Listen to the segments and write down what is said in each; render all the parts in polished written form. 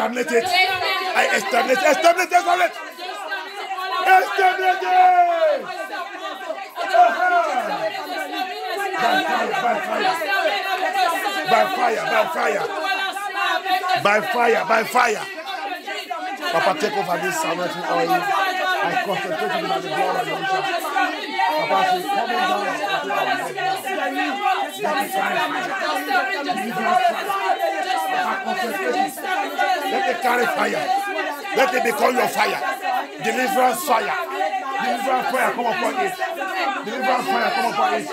exterminate it. I exterminate it. Exterminate it. Exterminate it. By fire. By fire. By fire. By fire. Papa, take over this anointing oil. I concentrate on the blood of Yeshua. Papa, she's coming down into our let it carry fire. Let it become your fire. Deliverance fire. Deliverance fire come upon it. Deliverance fire come upon it.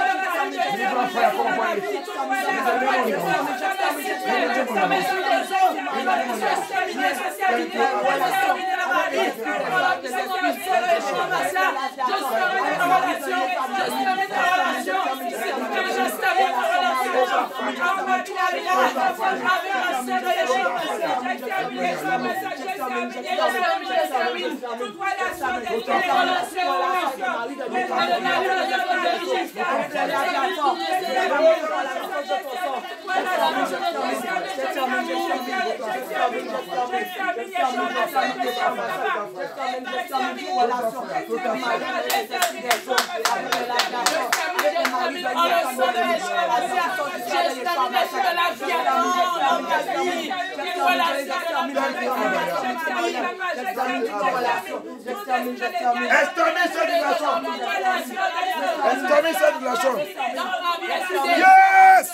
Deliverance fire come upon it. Yes!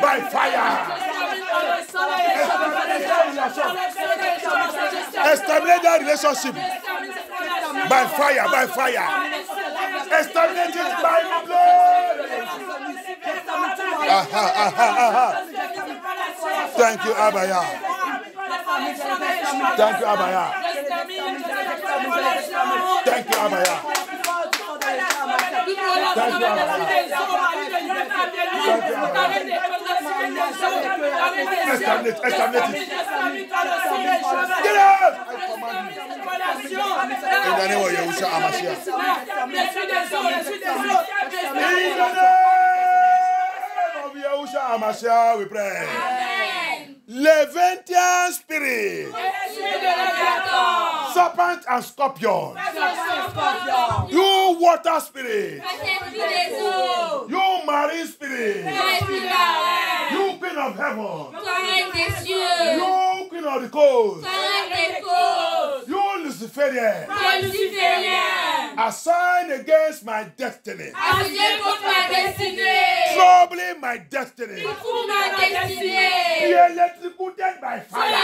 By fire! Establish that relationship. By fire, by fire. Establish it by blood. Thank you, Abaya. Thank you, Abaya. Thank you, Abaya. Thank you, establish it. Get out! In the name of Yahushua HaMashiach. In the name of Yahushua HaMashiach, we pray. Levantine spirit, serpent and scorpion, you water spirit, you marine spirit, you queen of heaven, you queen of the coast, you Luciferian, assigned against my destiny, troubling my destiny, be electrocuted by fire.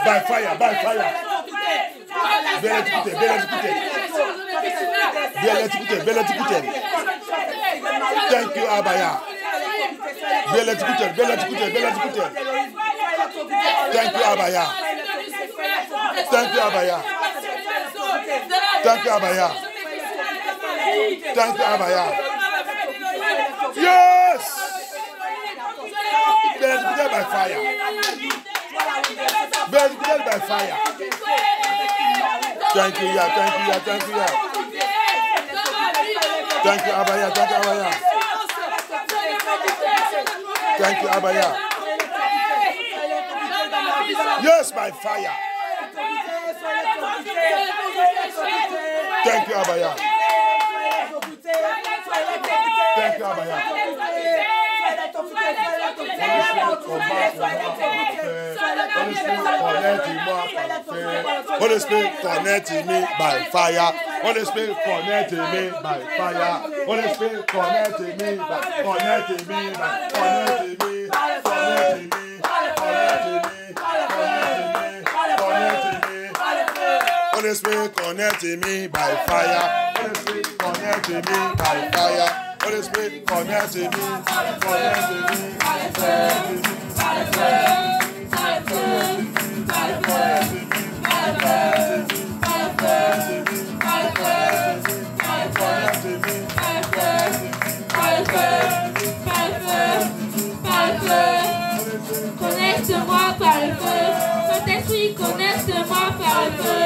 By fire. Be electrocuted. Thank you, Abaya. Be electrocuted. Thank you, Abaya. Thank you, Abaya. Thank you, Abaya. Thank you, Abaya. Yes! Be electrocuted by fire. Be electrocuted by fire. Thank you, yeah. Thank you, Abaya. Thank you, Abaya. Yes, by fire. Thank you, Abaya. Thank you, Abaya. Holy Spirit, connect me by fire. Holy Spirit, connect me by fire. Holy Spirit, connect me by Holy Spirit, connect me by fire. Holy Spirit, connect me by fire. Holy Spirit, connect me. Connecte-moi par le feu. Saint-Esprit, connecte-moi par le feu.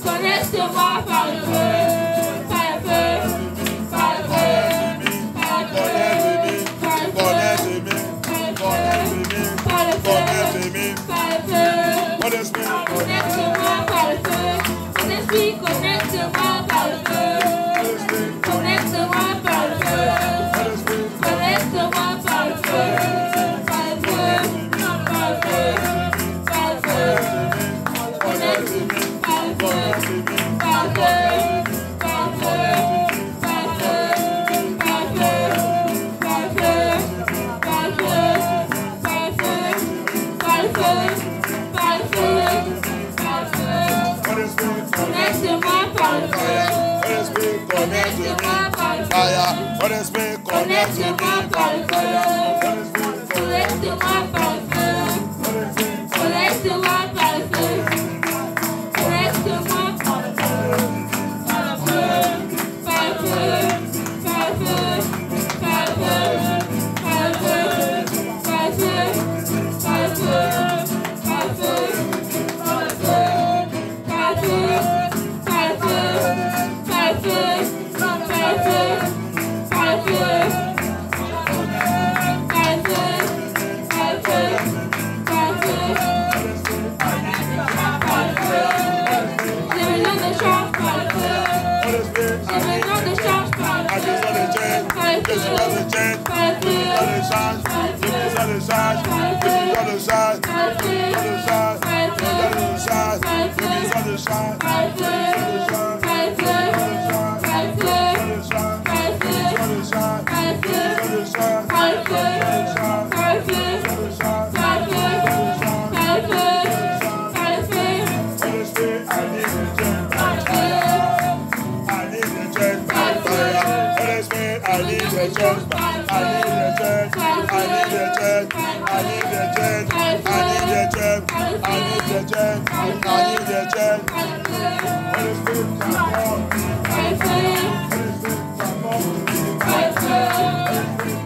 Connecte-moi par le feu. Holy Spirit, connect to me by fire. Holy Spirit, connect to me by fire. Holy Spirit, connect to me by fire. Connect to my fire. Connect to my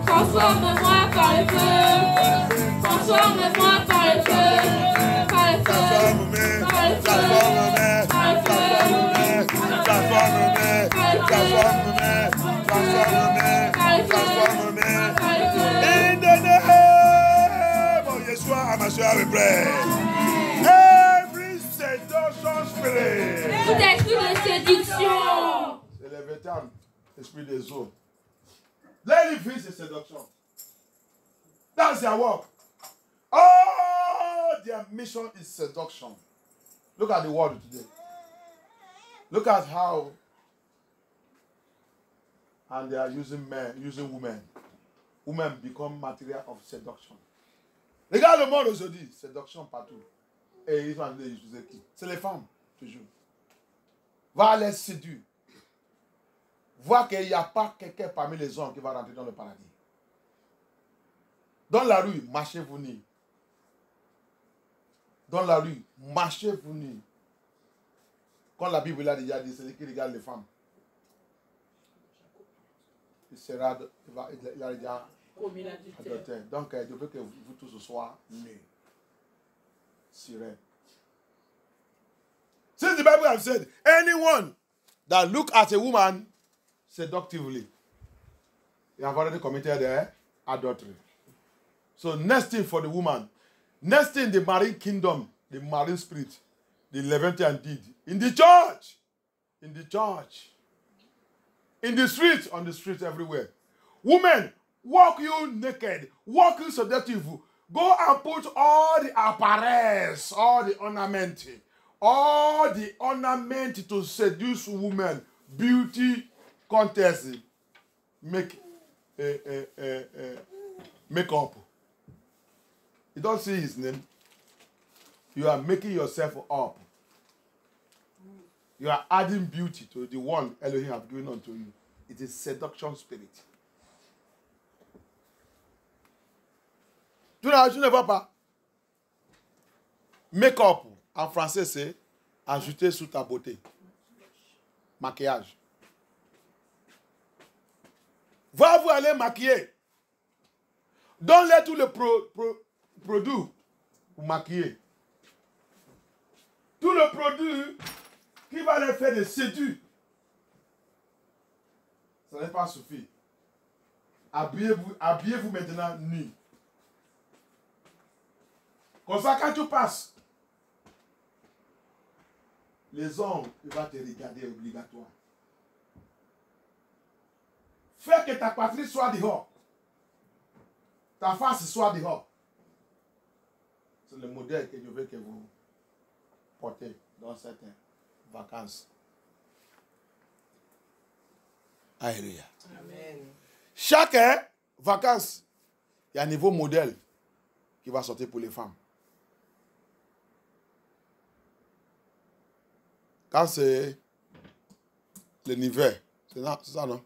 Transforme-moi par le feu. Transforme-moi par le feu. Par le feu. In the name of Yeshua, HaMashiach, we pray. Every seduction spirit. Tout esprit de séduction. C'est le véritable esprit des eaux. Let it fix the seduction. That's their work. All their mission is seduction. Look at the world today. Look at how and they are using men, using women. Women become material of seduction. Regarde le monde aujourd'hui, séduction partout. Et ils vont les utiliser qui? C'est les femmes, toujours. Va les séduire. Vois qu'il n'y a pas quelqu'un parmi les hommes qui va rentrer dans le paradis. Dans la rue, marchez-vous nus. Dans la rue, marchez-vous nus. Quand la Bible a déjà dit, c'est lui qui regarde les femmes. Il a déjà adopté. Donc, je veux que vous tous soyez nus. Sur elle. Since the Bible has said, anyone that look at a woman seductively, you have already committed adultery. So next thing for the woman, next thing the marine kingdom, the marine spirit, the Levantine did in the church, in the street, on the street, everywhere. Women, walk you naked, walk you seductive. Go and put all the apparels, all the ornament to seduce women, beauty contest, make up. You don't see his name. You are making yourself up. You are adding beauty to the one Elohim have given unto you. It is seduction spirit. Tu ne vois pas. Make-up, en français, c'est ajouter sous ta beauté. Maquillage. Va vous aller maquiller. Donne-les tous les produits pour maquiller. Tout le produit qui va les faire de séduire. Ça n'est pas suffit. Habillez-vous maintenant nu. Comme ça, quand tu passes, les hommes, ils vont te regarder obligatoire. Fais que ta patrie soit dehors. Ta face soit dehors. C'est le modèle que je veux que vous portez dans certaines vacances. Alléluia. Amen. Chaque vacances, il y a un nouveau modèle qui va sortir pour les femmes. Quand c'est l'hiver. C'est ça, non?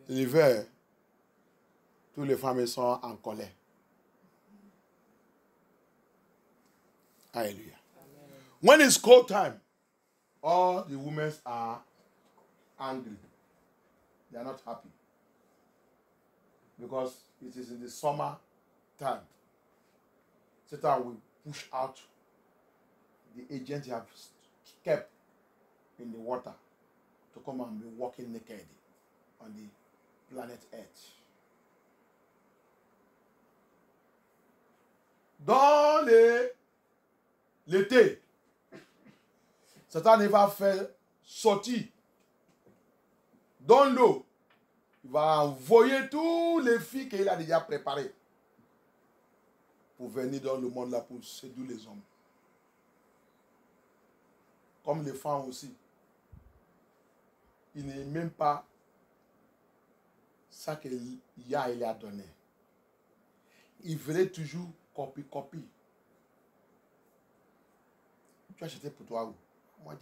L'hiver, toutes les femmes sont en colère. Hallelujah. When it's cold time, all the women are angry. They are not happy. Because it is in the summer time. Satan will push out the agent you have kept in the water to come and be walking naked on the planet Earth. Dans l'été, Satan va faire sortir dans l'eau. Il va envoyer tous les filles qu'il a déjà préparées pour venir dans le monde là pour séduire les hommes. Comme les femmes aussi. Il n'est même pas ça qu'il a donné. Il voulait toujours copie. Tu as acheté pour toi où? Moi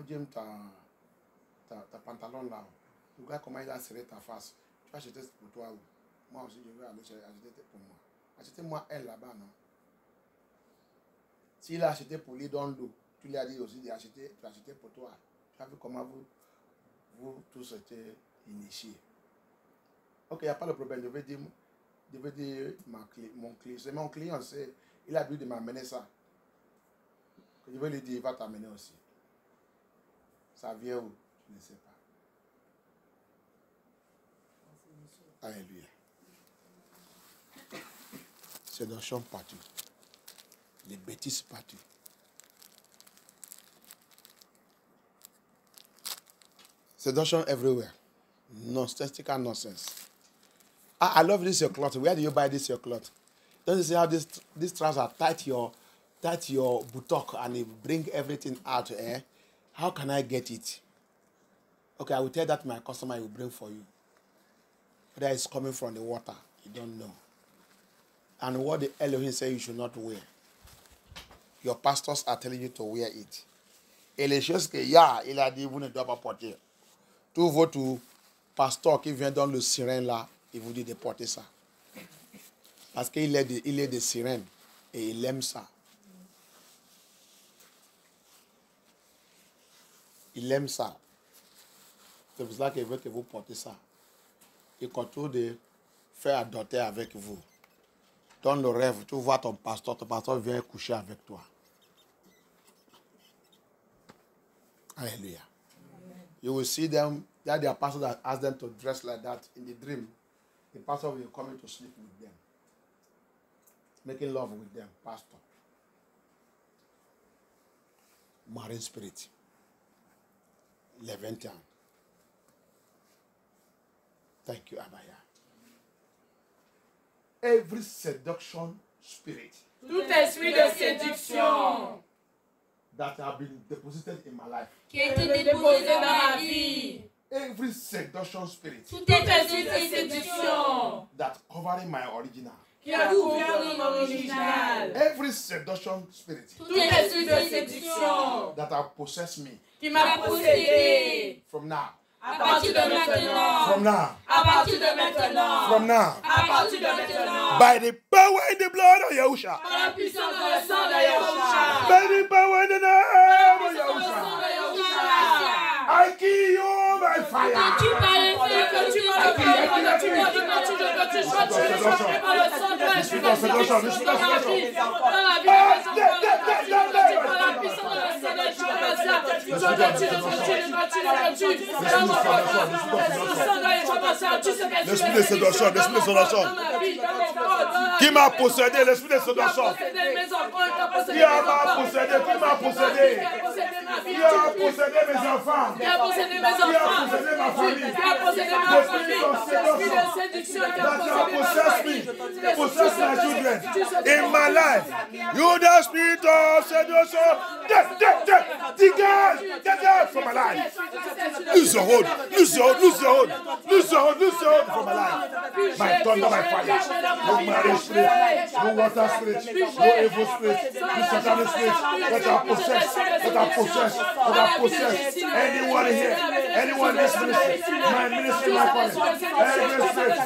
j'aime ta pantalon là. Regarde comment il a serré ta face. Tu as acheté pour toi où? Moi aussi je vais aller acheter pour moi. Achetez-moi elle là-bas, non? S'il a acheté pour lui dans l'eau, tu lui as dit aussi d'acheter, tu as acheté pour toi. Tu as vu comment vous tous étiez initiés. Ok, il n'y a pas de problème. Je vais dire mon client. C'est mon client, il a dû de m'amener ça. Je vais lui dire, il va t'amener aussi. Ça vient où? Je ne sais pas. Alléluia. C'est dans le champ partout. Les bêtises partout. Seduction everywhere. Nonsensical nonsense. I love this your cloth. Where do you buy this your cloth? Don't you see how this trouser tight your buttock and it bring everything out? How can I get it? Okay, I will tell that my customer will bring for you. Whether it's coming from the water, you don't know. And what the Elohim say you should not wear. Your pastors are telling you to wear it. Et les choses que il a dit, vous ne doivez pas porter. Tout votre pasteur qui vient dans le sirène là, il vous dit de porter ça. Parce qu'il est de sirène et il aime ça. Il aime ça. C'est pour ça qu'il veut que vous portez ça. Il continue de faire adopter avec vous. Dans le rêve, tu vois ton pasteur vient coucher avec toi. Hallelujah. Amen. You will see them, that their pastor that asked them to dress like that in the dream. The pastor will come in to sleep with them. Making love with them, pastor. Marine spirit. Leviathan. Thank you, Abaya. Every seduction spirit. Tout esprit de séduction that have been deposited in my life. Qui a été déposé dans ma vie. Every seduction spirit. Tout esprit de séduction that covering my original. Qui a couvert mon original. Every seduction spirit. Tout esprit de séduction that have possessed me. Qui m'a possédé. From now. À partir de maintenant. From now. À partir de maintenant. From now. À partir de maintenant. By the power in the blood of Yahusha. Par la puissance de le sang de Yahusha. By the power in the name of Yahusha. I kill you by fire. Que tu parles le feu, que tu parles le feu, que tu sois tué par le sang de Yahusha. Dans la vie de par la puissance de le sang de l'esprit de séduction, l'esprit de séduction. Qui m'a possédé, l'esprit de séduction. Qui m'a possédé, qui m'a possédé. Qui a possédé mes enfants. Qui a possédé mes enfants. Qui a possédé ma famille. Qui a possédé ma famille. L'esprit de séduction qui a possédé ma famille. Possess my children in my life. You the spirit of seduction. Get out. from my life. Lose your hold. Lose your hold. Lose your hold. Lose your hold. Lose your hold from my life. By thunder, by fire. No marriage spirit. No water spirit. No evil spirit. No satanic spirit. Let our possess. Let our possess. Let our possess. Anyone here. Anyone in this ministry. My ministry, my calling. Every spirit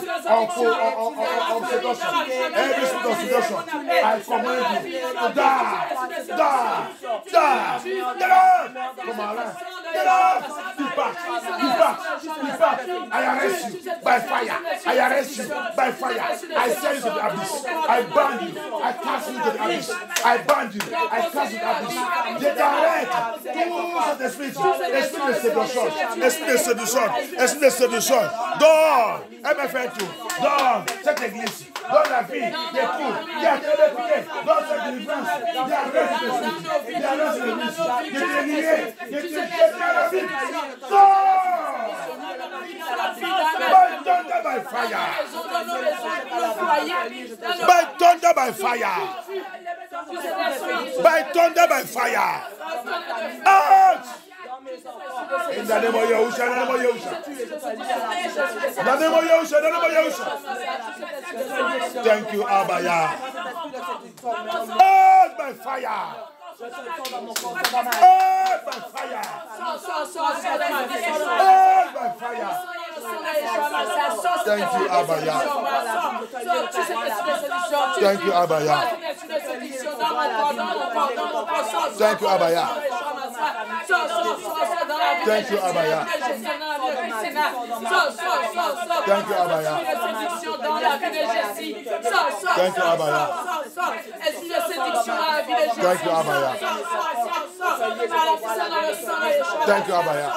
of seduction. Every spirit of seduction. I command you to die. Die. Die. Get out from our life. Get out. Be back. Be back. Be back. I arrest you by fire. I arrest you by fire. I send you to the abyss. I ban you. I cast you to the abyss. I ban you. I cast you to the abyss. They direct tools of the spirit. The spirit is seduction. The spirit is seduction. The spirit is seduction. Dors. MFN2. Dors. Cette église. Dans la vie, des coups, des ateliers, dans cette délivrance, des arrêts de suite, des arrêts de suite, des délivrés, des délivrés. By thunder, by fire. By thunder, by fire. By thunder, by fire. Out! In the name of Yahusha, in the name of Yahusha. In the name of Yahusha, in the name of Yahusha. Thank you, Abaya. Out by fire. Out by fire. Out by fire. Thank you, Abaya. Thank you, Abaya. Thank you, Abaya. Thank you, Abaya. Thank you, Abaya. Thank you, Abaya. Thank you, Abaya. Thank you, Abaya.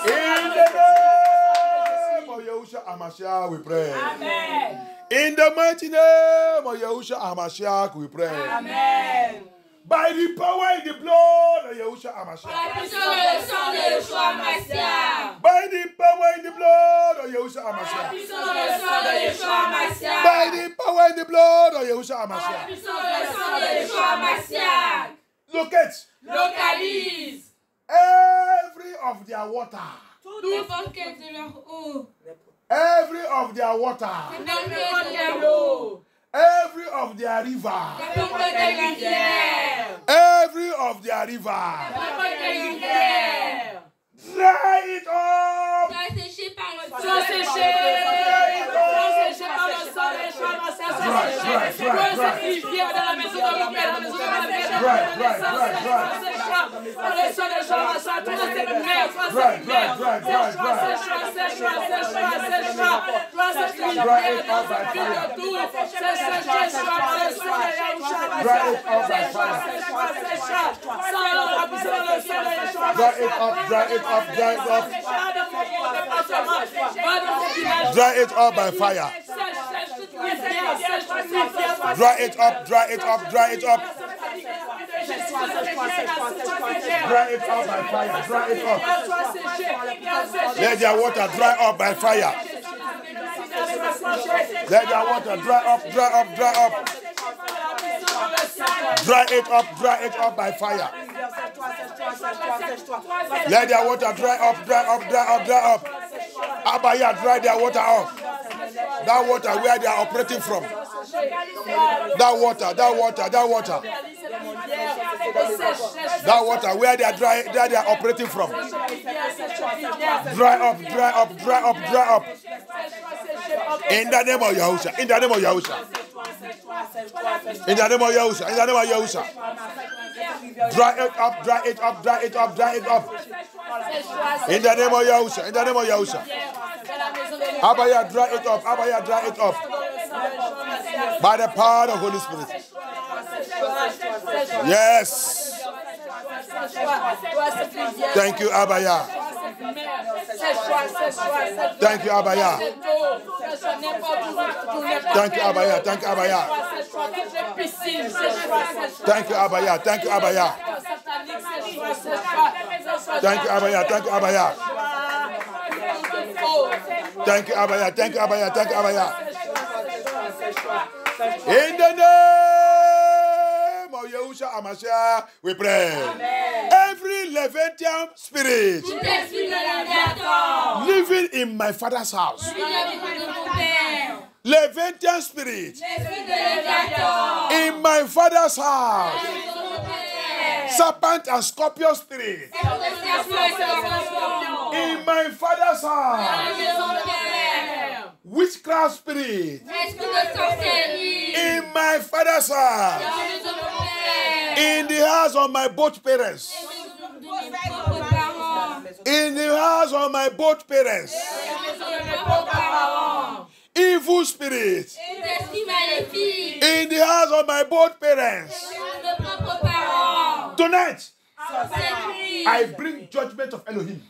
In the name of Yahusha Hamashiach, we pray. Amen. In the mighty name of Yahusha Hamashiach, we pray. Amen. By the power in the blood of Yahusha Hamashiach. By the power in the blood of Yahusha Hamashiach. By the power in the blood of Yahusha Hamashiach. Locate. Localise. Every of their water. Every of their water. Every of their river. Every of their river. Dry it up. Dry it up by fire. Dry it up, dry it up, dry it up. Dry it up by fire, dry it up. Let their water dry up by fire. Let their water dry up, dry up, dry up. Dry it up by fire. Let their water dry up, dry up, dry up, dry up. Abaya, dry their water up. That water where they are operating from. That water. That water where they are operating from. Dry up. In the name of Yahusha. In the name of Yahusha. Dry it up. In the name of Yahusha. Abaya, dry it up. By the power of the Holy Spirit. Yes. Thank you, Abaya. Thank you, Abaya. Thank you, Abaya. Thank you, Abaya. Thank you, Abaya. Thank you, Abaya. Thank you, Abaya. Thank you, Abaya. Thank you, Abaya. Thank you, Abaya. Thank you, Abaya. In the name of Yahusha Hamashiach, we pray. Amen. Every Levitian spirit living in my father's house. Levitian spirit in my father's house. Serpent and scorpion spirit in my father's house. Witchcraft spirit in my father's house. In the house of my both parents. In the house of my both parents. Evil spirit in the house of my both parents. Tonight, I bring judgment of Elohim.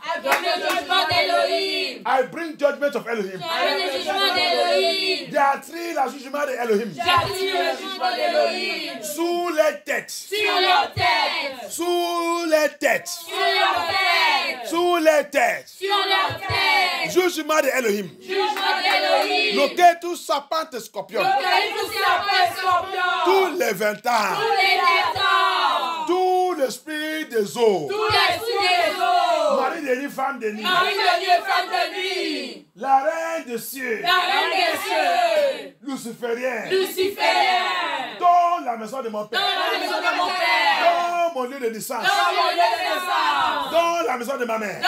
I bring judgment of Elohim. There are three that should marry Elohim. Suletet. Suletet. Suletet. Juge marry Elohim. Locate tout serpent et scorpion. Tout Léviathan. Tout l'esprit des eaux. Marie de nuit, femme de nuit. La reine des cieux. Luciférien. Dans la maison de mon père. Dans mon lieu de naissance. Dans la maison de ma mère.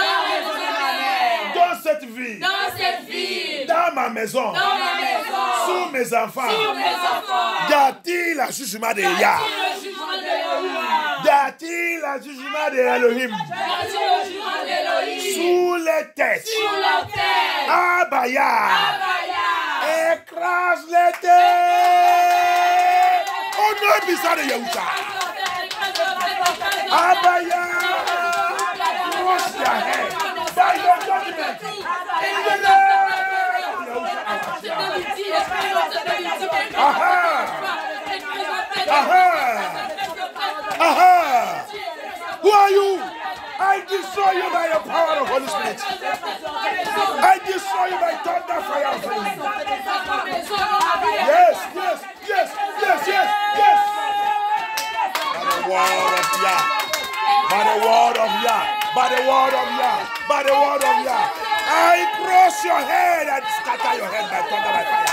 Dans cette vie. Dans ma maison. Sous mes enfants. Y a-t-il un jugement de Yah? Y a-t-il un jugement de Elohim? Sous les têtes. Abaya. Écrase les têtes. Oh non, bizarre de Yahoucha. Abaya. Wash their head by your judgment. In the name of Yahushua. Aha. Aha. Aha. Who are you? I destroy you by the power of Holy Spirit. I destroy you by thunder, fire, and flame. Yes, yes, yes, yes, yes, yes. By the word of Yah. By the word of Yah. By the word of Yah. By the word of Yah. I cross your head and scatter your head by thunder, by fire.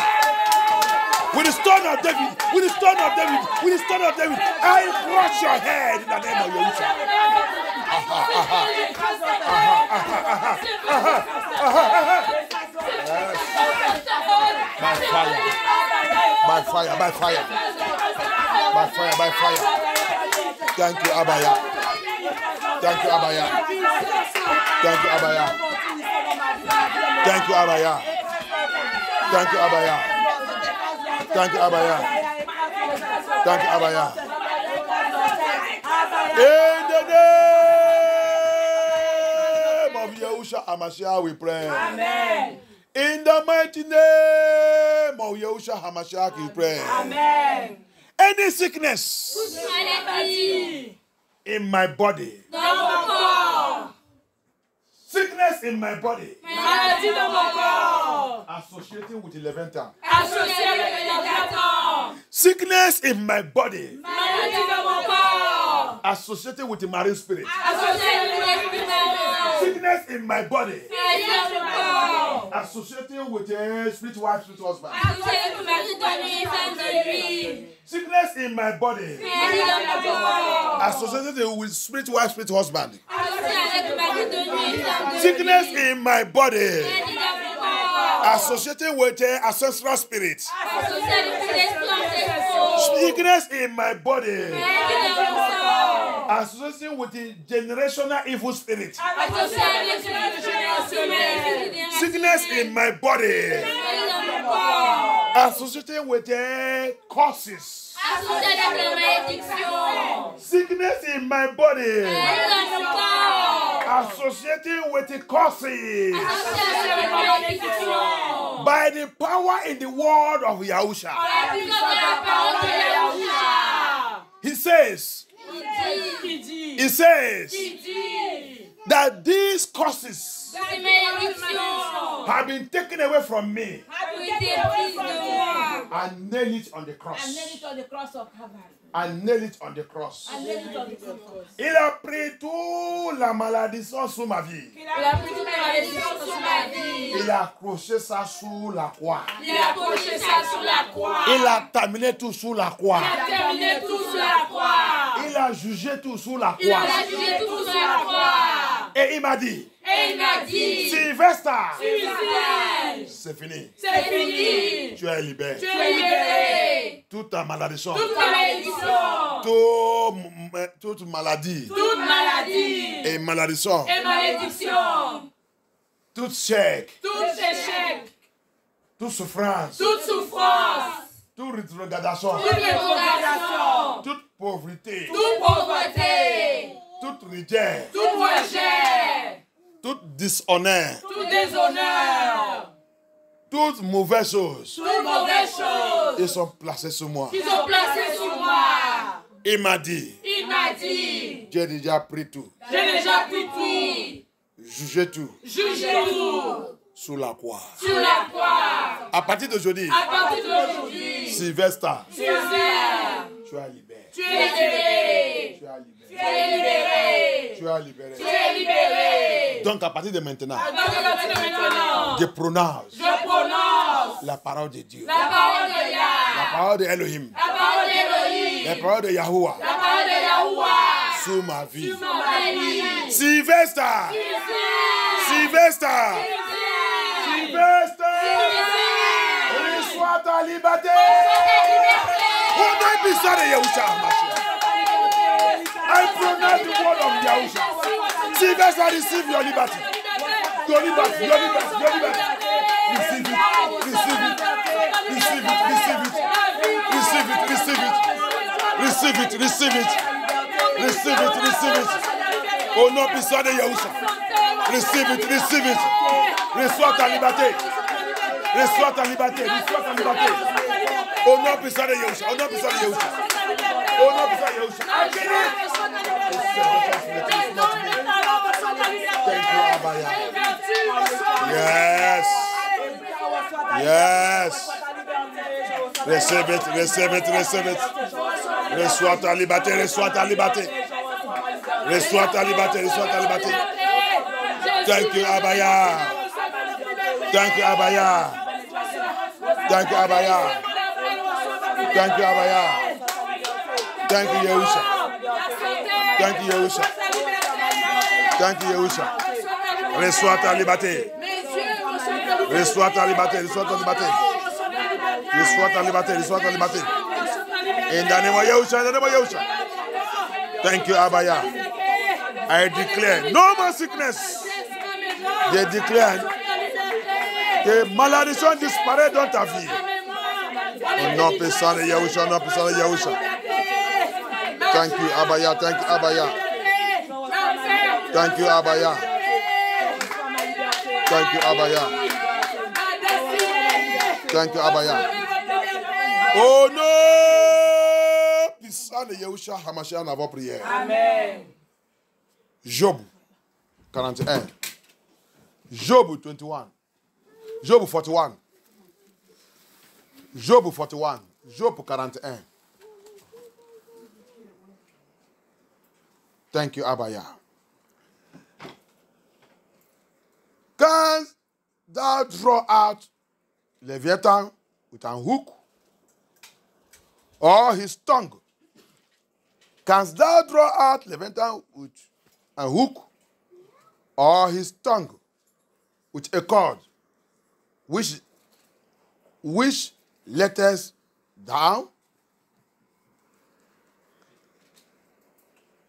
With the stone of David, with the stone of David, with the stone of David, I crush your head in the name of Yahushua. By fire, by fire, by fire, by fire, by fire. Thank you, Abaya. Thank you, Abaya. Thank you, Abaya. Thank you, Abaya. Thank you, Abaya. Thank you, Abaya. Thank you, Abaya. In the name of Yahushua HaMashiach we pray. Amen. In the mighty name of Yahushua HaMashiach we pray. Amen. Any sickness in my body, sickness in my body, associated with Leviathan. Sickness in my body, associated with the marine spirit. Sickness in my body, associated with a spirit wife, spirit husband. Sickness in my body, associated with spirit wife, spirit husband. Sickness in my body, associated with an ancestral spirit. Sickness in my body, associated with the generational evil spirit. Sickness in my body, associated with the curses. Sickness in my body, associated with the curses. By the power in the word of Yahushua. He says that these curses have been taken away from me and nailed it on the cross. And nailed it on the cross of Calvary. and nail it on the cross. Il a pris toute la malédiction sur ma vie. Il a accroché ça sur la croix. Il a terminé tout sur la croix. Il a jugé tout sur la croix. Et il m'a dit, Sylvester, c'est fini. Tu es libéré. Toute ta malédiction. Toute maladie. Et malédiction. Toute chèque. Toute souffrance. Toute rétrogradation. Toute pauvreté. Toute rejet. Tout déshonneur. Toutes mauvaises choses. Ils sont placés sur moi. Il m'a dit. J'ai déjà pris tout. Jugez tout. Sous la croix. À partir d'aujourd'hui. Sylvester. Tu es libéré. Tu es libéré. Donc à partir de maintenant, je prononce la parole de Dieu. La parole de Elohim. La parole de Yahuwah. Sur ma vie. Sylvester. Reçois ta liberté. I pronounce the word of Yahusha. Sylvester, receive your liberty. Your liberty. Receive it. Au nom puissant de Yahusha. Receive it. Reçois ta liberté. Au nom puissant de Yahusha. Yes. Receive it. Reçois ta liberté. Thank you, Abaya. Thank you, Yahusha. Reçois ta liberté. In the name of Yahusha. Thank you, Abaya. I declare no more sickness. Je déclare que malédiction disparaît dans ta vie. Au nom puissant de Yahusha. Thank you, Abaya. Oh non! Puissant de Yahusha Hamashiach, avant prière. Amen. Job 41. Job 21. Job 41. Job 41. Job 41. Thank you, Abaya. Canst thou draw out Leviathan with an hook or his tongue? Canst thou draw out Leviathan with a hook or his tongue with a cord? Which lettest down?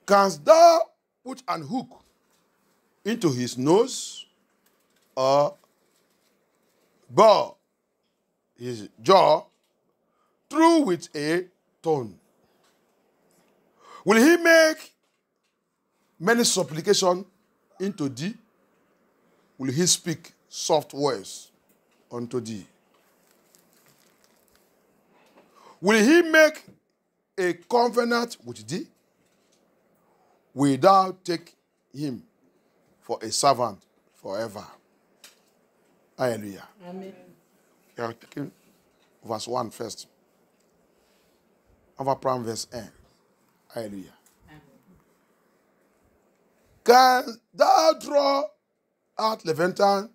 Canst thou put an hook into his nose or bore his jaw through with a thorn? Will he make many supplications into thee? Will he speak soft words unto thee? Will he make a covenant with thee? Will thou take him for a servant forever? Hallelujah. Amen. You are taking verse 1 first. On va prendre verset 1. Alléluia. Quand thou draw out Leviathan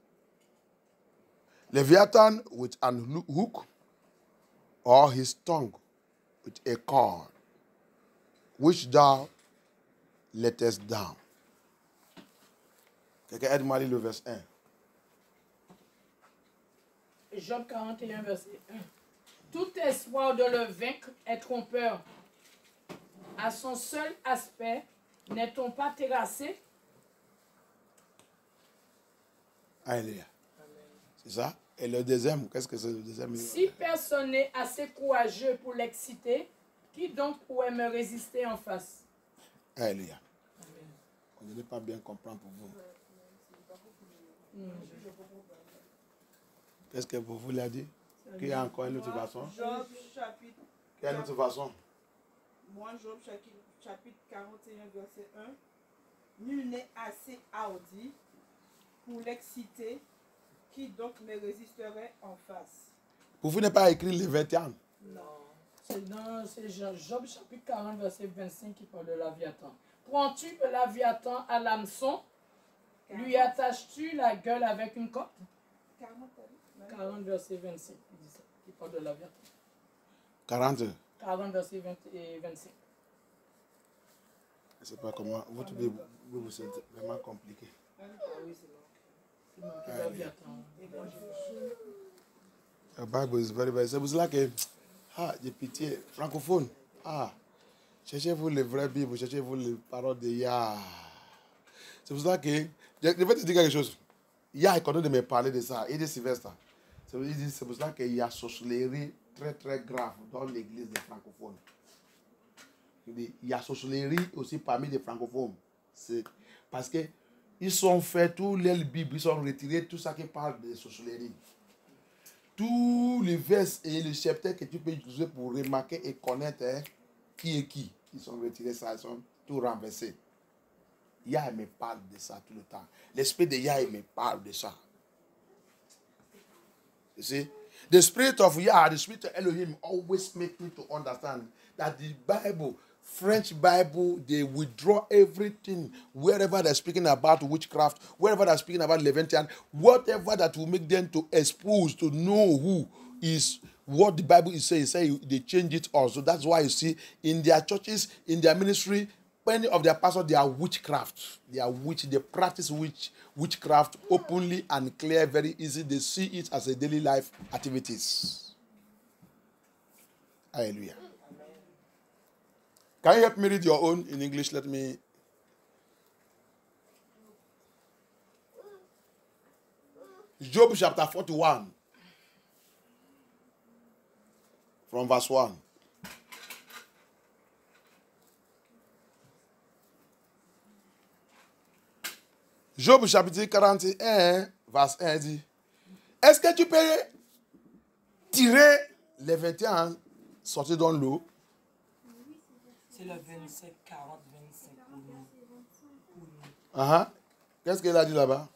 with an hook, or his tongue with a cord, which thou lettest down. Quelqu'un aide-moi à lire le verset 1. Job 41, verset 1. Tout espoir de le vaincre est trompeur. À son seul aspect, n'est-on pas terrassé? Alléluia. C'est ça? Et le deuxième, qu'est-ce que c'est le deuxième? Si personne n'est assez courageux pour l'exciter, qui donc pourrait me résister en face? Alléluia. On ne peut pas bien comprendre pour vous. Qu'est-ce que pour vous l'a dit? Qu'il y a encore une autre façon? Job chapitre. Quelle autre façon? Moi, Job chapitre 41, verset 1. Nul n'est assez hardi pour l'exciter, qui donc me résisterait en face? Pour vous, ne pas écrire les 21. Non. C'est Job chapitre 40, verset 25 qui parle de Léviathan. Prends-tu le Léviathan à l'hameçon? Lui attaches-tu la gueule avec une corde? 40, verset 25, qui parle de Léviathan. 40. 40, verset 20 et 25. Je ne sais pas comment. Votre Bible, c'est vraiment compliqué. The Bible is very, very. C'est pour cela que, j'ai pitié. Francophone, cherchez-vous les vraies Bibles, cherchez-vous les paroles de Yah. C'est pour cela que, je vais te dire quelque chose. Yah est content de me parler de ça. Il dit Sylvestre. C'est pour cela qu'il y a sorcellerie très, très grave dans l'église des francophones. Il y a sorcellerie aussi parmi les francophones. C'est parce que ils ont fait tous les Bibles, ils ont retiré tout ça qui parle de sorcellerie. Tous les versets et les chapitres que tu peux utiliser pour remarquer et connaître qui est qui. Ils ont retiré ça, ils ont tout renversé. Yah me parle de ça tout le temps. L'esprit de Yah me parle de ça. You see? The spirit of Yah, the spirit of Elohim always make me to understand that the Bible, French Bible, they withdraw everything wherever they're speaking about witchcraft, wherever they're speaking about Leviathan, whatever that will make them to expose, to know who is what the Bible is saying. Say they change it also. That's why you see in their churches, in their ministry, many of their pastors, they are witchcraft. They practice witchcraft openly and clear, very easy. They see it as a daily life activities. Hallelujah. Can you help me read your own in English? Let me. Job chapter 41. From verse 1. Job chapitre 41, verse 1 dit, est-ce que tu peux tirer les 21 sortir dans l'eau? C'est le 25, 40, 25. Uh-huh. Qu'est-ce qu'elle a dit là-bas?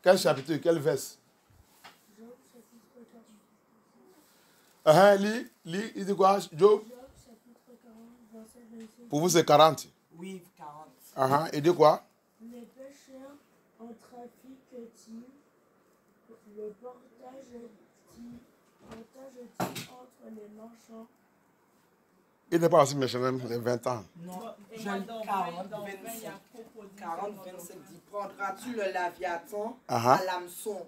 Quel chapitre, quel verset? Lis, il dit quoi? Job? Pour vous, c'est 40. Oui, 40. Il dit quoi? Les pécheurs en trafiquent-ils? Le partage-t-il entre les marchands? Il n'est pas aussi méchant même les 20 ans. Non, je 40, 25. 40, 25 dit, prendras-tu le Léviathan à l'hameçon?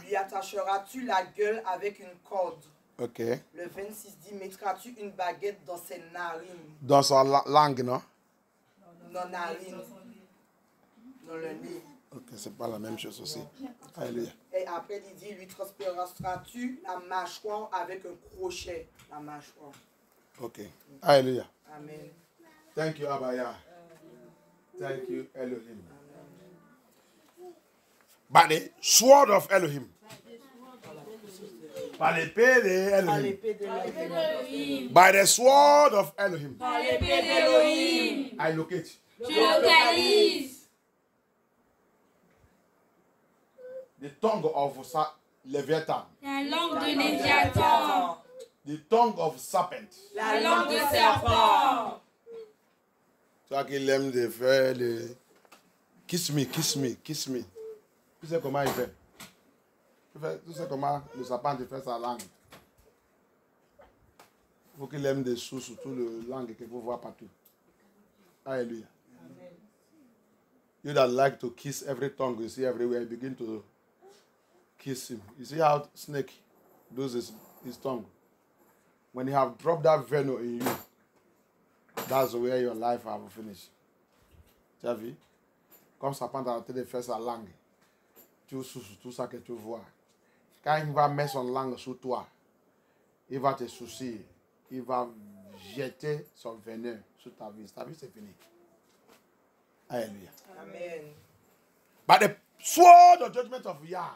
Lui attacheras-tu la gueule avec une corde? Ok. Le 26 dit, mettras-tu une baguette dans ses narines? Dans sa langue, non? Dans narines. Dans le nez. Ok, c'est pas la même chose aussi. Alléluia. Et après, il dit, lui transpéreras-tu la mâchoire avec un crochet? La mâchoire. Ok. Alléluia. Amen. Thank you, Abaya. Thank you, Elohim. By the sword of Elohim. Par l'épée de Elohim. By the sword of Elohim. Par l'épée d'Elohim. I locate. Tu localises. The tongue of Leviathan. La langue de Léviathan. The tongue of serpent. La langue de serpent. Tu vois qu'il aime de faire le kiss me, kiss me, kiss me. Tu sais comment il fait? Tu sais comment le serpent fait sa langue? Il faut qu'il aime des sous, surtout la langue qu'il faut voir partout. Hallelujah. You that like to kiss every tongue you see everywhere, you begin to kiss him. You see how snake does his tongue? When you have dropped that venom in you, that's where your life have finished. Tu as vu? Comme ça prend dans de faire sa langue. Tu soucies tout ça que tu vois. Quand il va mettre son langue sur toi, il va te soucier. Il va jeter son venin sur ta vie. Ta vie, c'est fini. Alléluia. Amen. By the sword of judgment of Yah,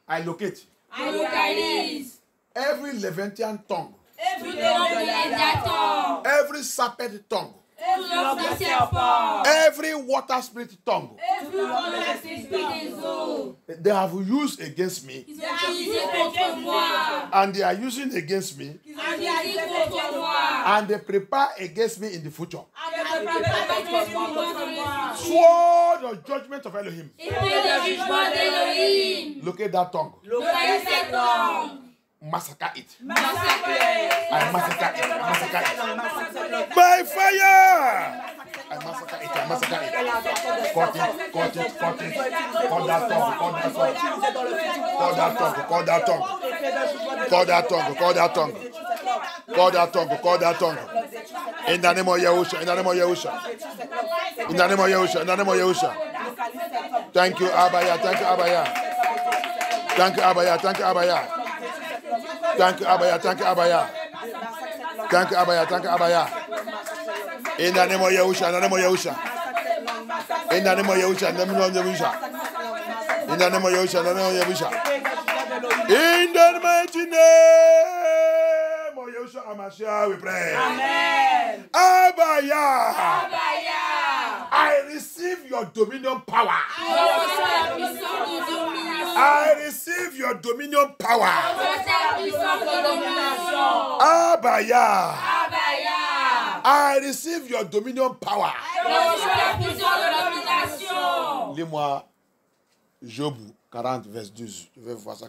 I locate every Levantine tongue, every serpent tongue, every water spirit tongue they have used against me, and they are using against me, and they prepare against me in the future. Sword of judgment of Elohim. Look at that tongue. Massacre it. I massacre it. Massacre it. By fire! I massacre it. I massacre it. Cut it. Cut it. Cut it. Cut that tongue. Cut that tongue. Cut that tongue. Cut that tongue. Cut that tongue. Cut that tongue. Cut that tongue. In the name of Yahusha. In the name of Yahusha. In the name of Yahusha. In the name of Yahusha. Thank you, Abaya. Thank you, Abaya. Thank you, Abaya. Thank you, Abaya. Thank you, Abaya. Thank you, Abaya. Thank you, Abaya. Thank you, Abaya. In the name of Yahusha. In the name of Yahusha. In the name of Yahusha. In the name of Yahusha. In the name of Yahusha. In the name of Yahusha. In the mighty name of Yahusha Hamashiach, we pray. Amen. Abaya. I receive your dominion power. I receive your dominion power. Abaya. I receive your dominion power. Lis-moi Job 40, verse 12. Je vais voir ça.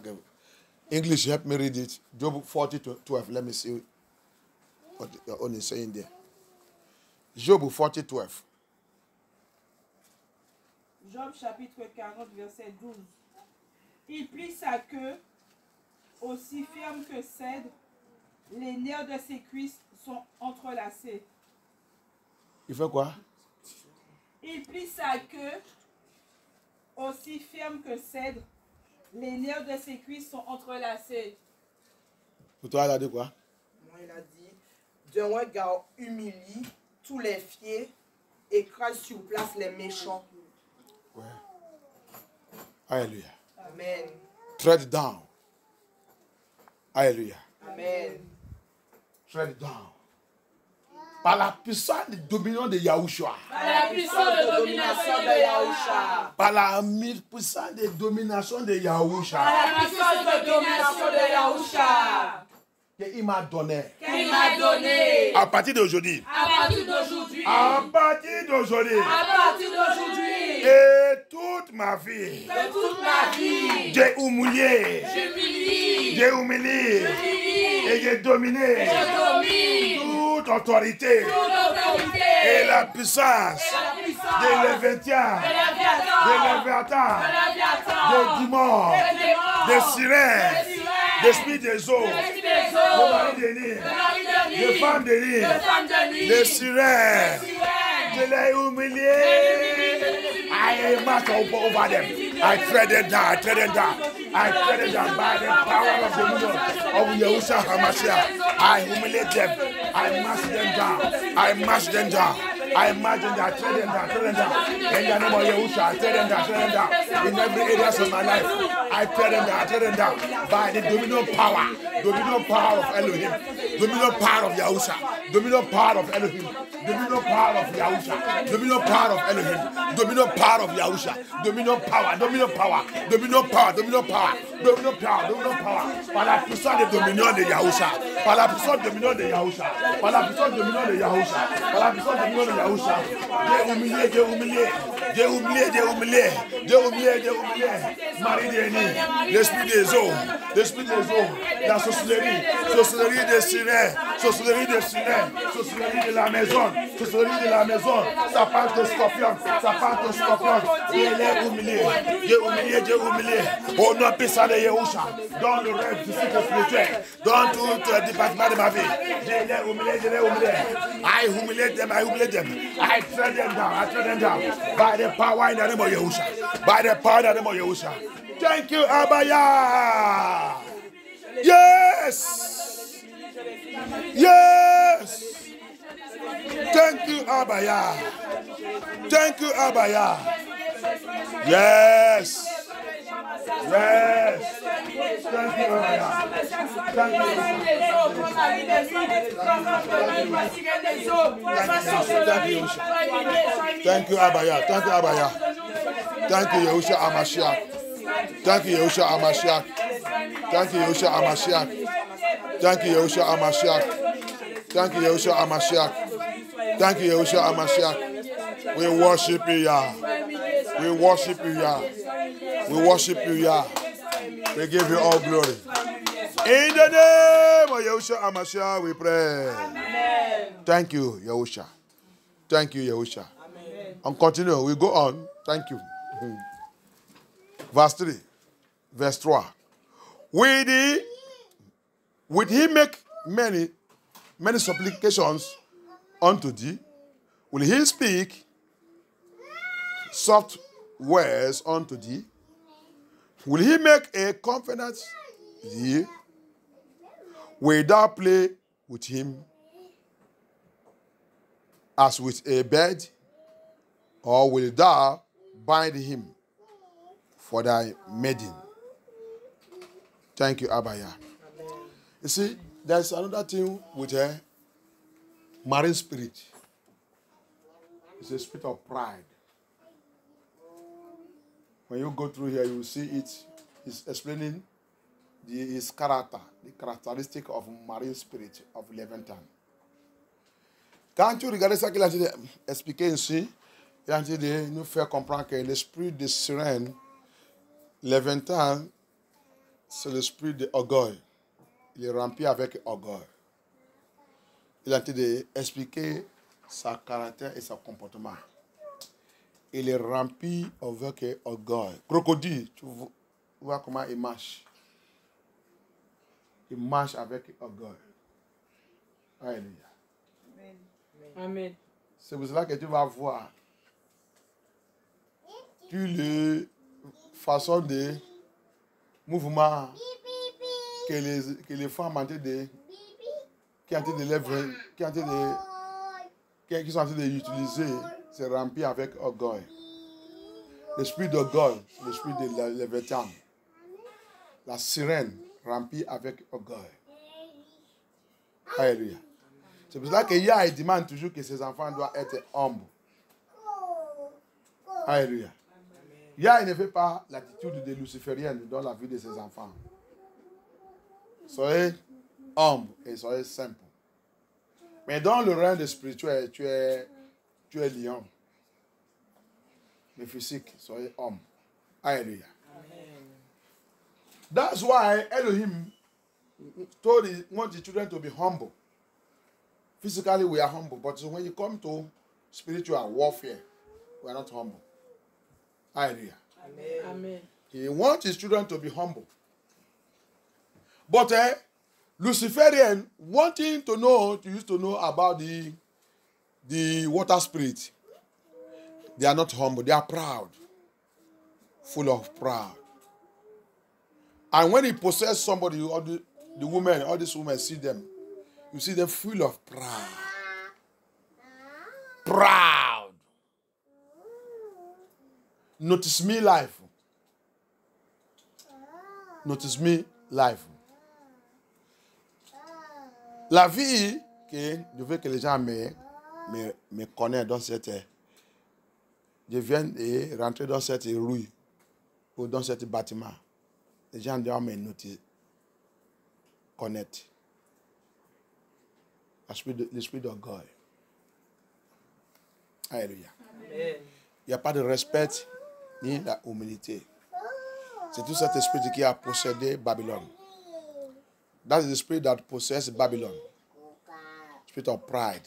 English, help me read it. Job 40 to 12. Let me see what on is saying there. Job 40, 12. Job chapitre 40, verset 12. Il plie sa queue aussi ferme que cèdre. Les nerfs de ses cuisses sont entrelacés. Il fait quoi? Il plie sa queue aussi ferme que cèdre. Les nerfs de ses cuisses sont entrelacés. Pour toi, il a dit quoi? Moi, il a dit, d'un regard humilie tous les fiers, écrase sur place les méchants. Ouais. Alléluia. Amen. Tread down. Alléluia. Amen. Tread down. Par la puissance de dominion de Yahushua. Par la puissance de domination de Yahushua. Par la puissance de domination de Yahushua. Par la puissance de domination de Yahushua. Qu'il m'a donné. Qu'il m'a donné. À partir d'aujourd'hui. À partir d'aujourd'hui. À partir d'aujourd'hui. À partir d'aujourd'hui. Et toute ma vie. De toute ma vie. J'ai humilié. J'humilie. J'ai humilié. Et j'ai dominé. Je domine. Toute autorité. Toute autorité. Et la puissance. De Léviathan. De Léviathan. De démons. De sirènes. D'esprit des eaux. De mari de Nil. De femmes de Nil. De sirènes. Je l'ai humilié. I march over them. I tread them down. I tread them down. I tread them down by the power of the Lord of Yahushua Hamashiach. I humiliate them. I mash them down. I mash them down. I imagine that I tread them down, tread them down. In the name of Yahushua, I tread them down, tread them down. In every area of my life, I I tear them down. I tear them down. By the dominion power of Elohim, dominion power of Yahusha, dominion power of Elohim, dominion power of Yahusha, dominion power of Elohim, dominion power of Yahusha, dominion power, dominion power, dominion power, dominion power, dominion power, dominion power. Par la puissance de dominion de Yahusha, par la puissance de dominion de Yahusha, par la puissance de dominion de Yahusha, par la puissance de dominion de Yahusha. J'ai humilié. Marie Denis, l'esprit des eaux, la sorcellerie des sirènes, sorcellerie de la maison, ça part de scorpion, J'ai humilié. Au nom puissant de Yahusha, dans le rêve physique et spirituel, dans tout le département de ma vie, je l'ai humilié. I humiliate them. I tread them down. By the power in the name of Yahusha. Thank you, Abaya. Yes. Thank you, Abaya. Yes. Thank you, Abaya. Thank you, Abaya. Thank you, Yahusha Amashiach. Thank you, Yahusha Amashiach. Thank you, Yahusha Amashiach. Thank you, Yahusha Amashiach. Thank you, Yahusha Amashiach. Thank you, Yahusha Amashiach. We worship you, Yah. We worship you, Yah. We worship you, Yah. We give you all glory. In the name of Yahusha Amashiach, we pray. Amen. Thank you, Yahusha. Thank you, Yahusha. Amen. And continue. We go on. Thank you. Verse 3. Verse 3. Would he make many supplications unto thee? Will he speak soft words unto thee? Will he make a confidence thee? Will thou play with him as with a bird? Or will thou bind him for thy maiden? Thank you, Abaya. You see, there's another thing with a marine spirit. It's a spirit of pride. When you go through here, you will see it. It's explaining his character, the characteristic of marine spirit of Leviathan. Quand tu regardes ça qu'il a expliqué ici, il a dit de nous faire comprendre que l'esprit de sirène, Leviathan, c'est l'esprit d'orgueil. Il est rempli avec orgueil. Il a dit d'expliquer sa caractère et son comportement. Il est rempli avec orgueil. Crocodile, tu vois comment il marche. Il marche avec orgueil. Alléluia. Amen. C'est pour cela que tu vas voir toutes les façons de mouvement que les femmes ont été qui sont en train d'utiliser, c'est rempli avec orgueil. L'esprit d'orgueil, l'esprit de Léviathan. La sirène remplie avec orgueil. Alléluia. C'est pour cela que Yah demande toujours que ses enfants doivent être humbles. Alléluia. Yah ne fait pas l'attitude de luciférienne dans la vie de ses enfants. Soyez humbles et soyez simples. Mais dans le règne spirituel, tu es lion. Mais physique, soyez homme. Alléluia. That's why Elohim told he wants the children to be humble. Physically, we are humble, but when you come to spiritual warfare, we are not humble. Hallelujah. Amen. He wants his children to be humble. But Luciferian wanting to used to know about the water spirit. They are not humble. They are proud. Full of pride. And when he possesses somebody, all the women, all these women see them. You see them full of pride. Proud. Notice me life. Notice me live. La vie que je veux que les gens me connaissent dans cette... Je viens de rentrer dans cette rue ou dans ce bâtiment. Les gens doivent me noter, connaître. L'esprit d'orgueil. Alléluia. Il n'y a pas de respect ni la humilité. C'est tout cet esprit qui a possédé Babylone. That's the spirit that possesses Babylon. Spirit of pride.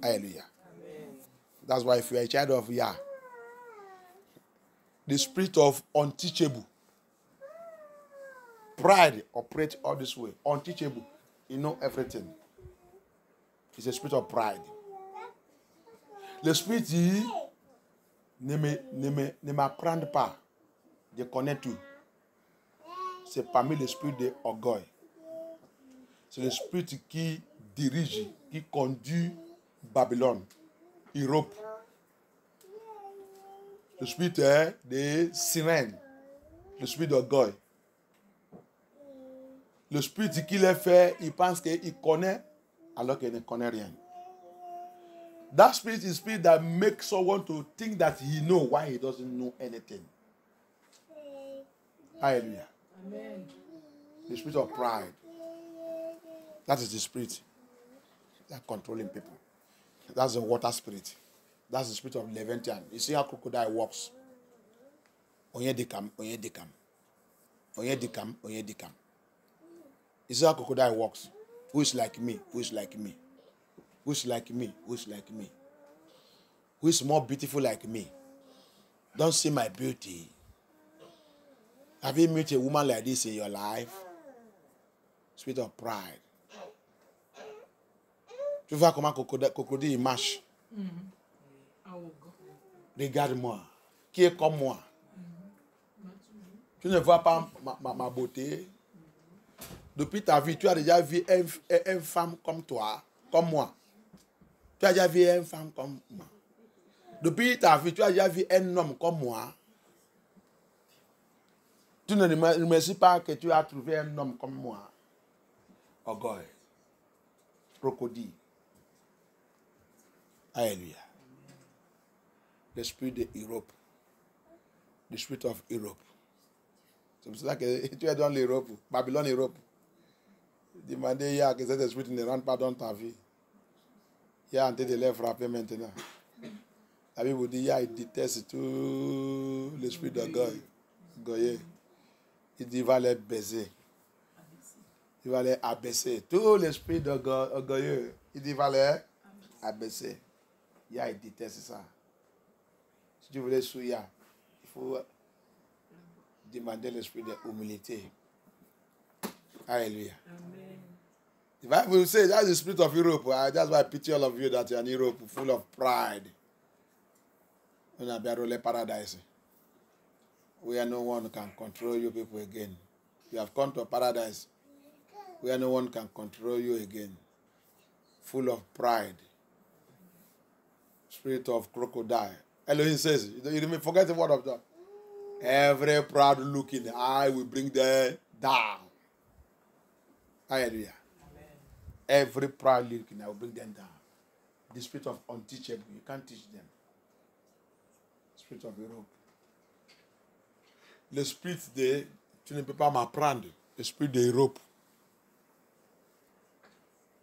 Hallelujah. That's why if you are a child of Yah, the spirit of unteachable. Pride operates all this way. Unteachable. You know everything. It's a spirit of pride. Le spirit ne m'apprend pas. Je connais tout. C'est parmi l'esprit de orgueil. C'est le spirit qui dirige, qui conduit Babylone, Europe. Le spirit de sirène, le spirit d'orgueil. Le spirit qui les fait, il pense qu'il connaît alors qu'il ne connaît rien. That spirit is spirit that makes someone to think that he knows why he doesn't know anything. Hallelujah. Amen. The spirit of pride. That is the spirit that controlling people. That's the water spirit. That's the spirit of Leviathan. You see how crocodile works. Onye dikam. You see how crocodile works. Who is like me? Who is like me? Who is like me? Who is like me? Who is more beautiful like me? Don't see my beauty. Have you met a woman like this in your life? Spirit of pride. Tu vois comment crocodile marche? Regarde-moi. Qui est comme moi? Tu ne vois pas ma beauté? Depuis ta vie, tu as déjà vu une femme comme toi, comme moi. Tu as déjà vu une femme comme moi. Depuis ta vie, tu as déjà vu un homme comme moi. Tu ne remercies pas que tu as trouvé un homme comme moi. Orgueil. Crocodile. Alléluia. L'esprit de Europe. The spirit of Europe. C'est pour cela que tu es dans l'Europe, Babylone, Europe. Demandez hier que cet esprit ne rentre pas dans ta vie. Il y a en train de les frapper maintenant. La Bible vous dit, il déteste tout l'esprit d'orgueil. Il dit, il va les baiser. Il va les abaisser. Tout l'esprit d'orgueilleux, il dit, il va les abaisser. Il déteste ça. Si tu voulais souiller, il faut demander l'esprit de humilité. Hallelujah. Amen. The Bible says that's the spirit of Europe. That's why I pity all of you that are in Europe, full of pride. On a bien paradise. Where no one can control you people again. You have come to a paradise where no one can control you again. Full of pride. Spirit of crocodile. Elohim says, you forget the word of God. Every proud looking, I will bring them down. Hallelujah. Amen. Every proud looking, I will bring them down. The spirit of unteachable, you can't teach them. Spirit of Europe. Le spirit de, tu ne peux pas m'apprendre. Le spirit de Europe.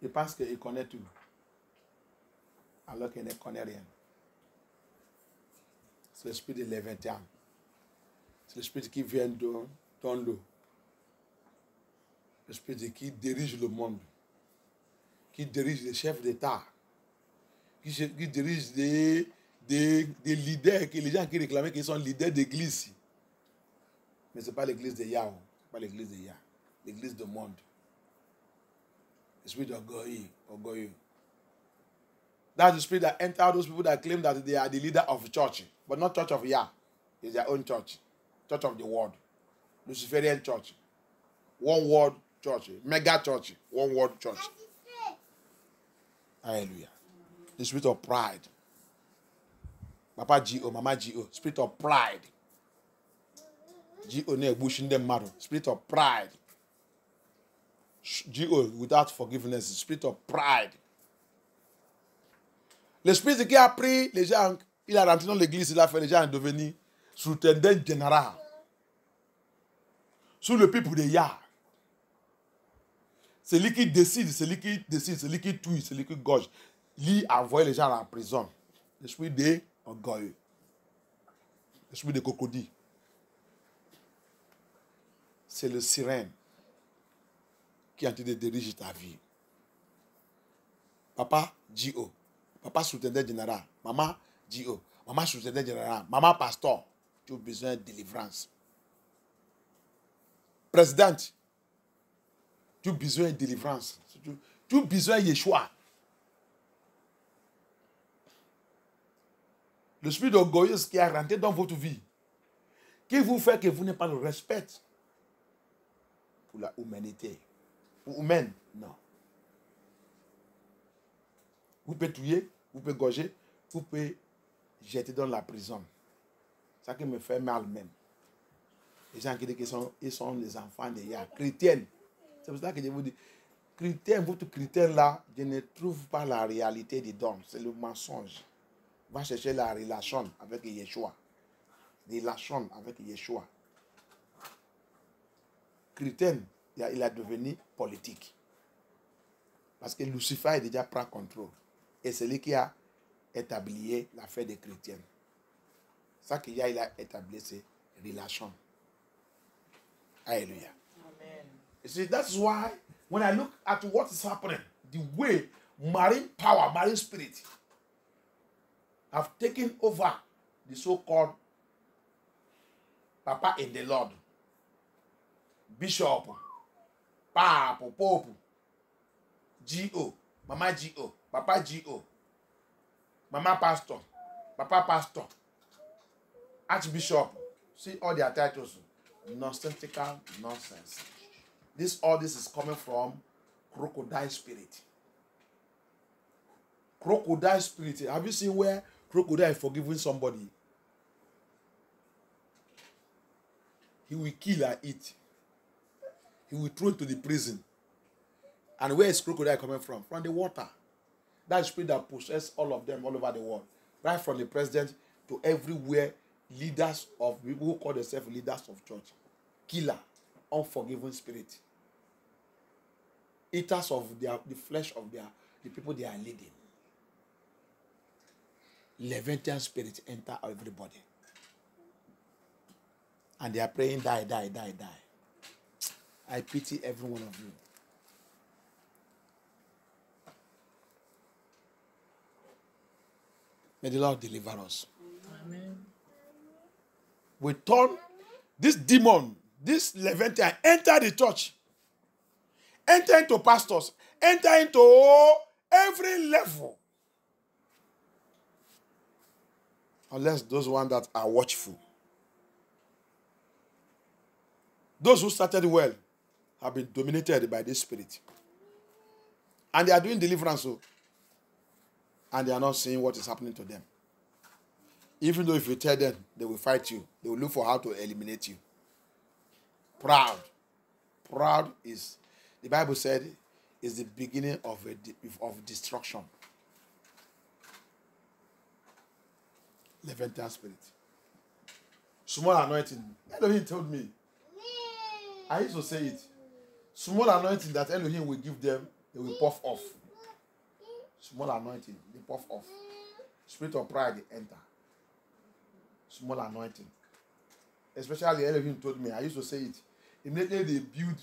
Il pense qu'il connaît tout. Alors qu'il ne connaît rien. C'est l'esprit de Léviathan. C'est l'esprit qui vient dans l'eau. L'esprit qui dirige le monde. Qui dirige les chefs d'État. Qui dirige des leaders, les gens qui réclamaient qu'ils sont leaders d'église. Mais ce n'est pas l'église de Yahweh. Ce n'est pas l'église de Yah. L'église du monde. L'esprit d'orgueil. That's the spirit that entered those people that claim that they are the leader of the church. But not church of Yah. It's their own church. Church of the world. Luciferian church. One world church. Mega church. One world church. Hallelujah. The spirit of pride. Papa G.O. Mama G.O. Spirit of pride. Spirit of pride. G-O, without forgiveness, spirit of pride. L'esprit qui a pris les gens, il a rentré dans l'église, il a fait les gens devenir sous-tendant général. Sous le peuple de Yah. C'est lui qui décide, c'est lui qui tue, c'est lui qui gorge. Lui a envoyé les gens à la prison. L'esprit d'orgueil. L'esprit de crocodile. C'est le sirène qui est en train de diriger ta vie. Papa, G.O. Papa, sous-tendant général. Maman, G.O. Maman, sous-tendant général. Maman, pasteur. Tu as besoin de délivrance. Présidente. Tu as besoin de délivrance. Tu as besoin de Yeshua. Le spirit d'orgueil qui est rentré dans votre vie, qui vous fait que vous n'avez pas le respect pour la humanité. Pour humaine, non. Vous pouvez tuer, vous pouvez gorger, vous pouvez jeter dans la prison. Ça qui me fait mal même. Les gens qui disent qu'ils sont les enfants de Yah, chrétiennes. C'est pour ça que je vous dis, chrétien, votre chrétien là, je ne trouve pas la réalité dedans. C'est le mensonge. Va chercher la relation avec Yeshua. Relation avec Yeshua. Chrétien, il a devenu politique. Parce que Lucifer a déjà pris contrôle. Et c'est lui qui a établi l'affaire des chrétiens. Ça qu'il a établi, c'est relation. Alléluia. Amen. You see, that's why when I look at what is happening, the way marine power, marine spirit have taken over the so-called Papa in the Lord, Bishop, Papa, Pope, G.O., Mama G.O., Papa G.O., Mama Pastor, Papa Pastor, Archbishop. See all their titles. Nonsensical nonsense. All this is coming from crocodile spirit. Crocodile spirit. Have you seen where crocodile is forgiving somebody? He will kill and eat. He will throw it to the prison. And where is crocodile coming from? From the water. That spirit that possesses all of them all over the world. Right from the president to everywhere. Leaders of people who call themselves leaders of church. Killer. Unforgiving spirit. Eaters of the flesh of the people they are leading. Levantine spirit enter everybody. And they are praying, die, die, die, die. I pity every one of you. May the Lord deliver us. Amen. We turn this demon, this Levantine, enter the church. Enter into pastors. Enter into every level. Unless those ones that are watchful. Those who started well have been dominated by this spirit. And they are doing deliverance. And they are not seeing what is happening to them. Even though if you tell them, they will fight you. They will look for how to eliminate you. Proud. Proud is, the Bible said, is the beginning of destruction. Levantine spirit. Small anointing. Elohim told me. I used to say it. Small anointing that Elohim will give them, they will puff off. Small anointing, they puff off. Spirit of pride, they enter. Small anointing. Especially Elohim told me, I used to say it. Immediately they build,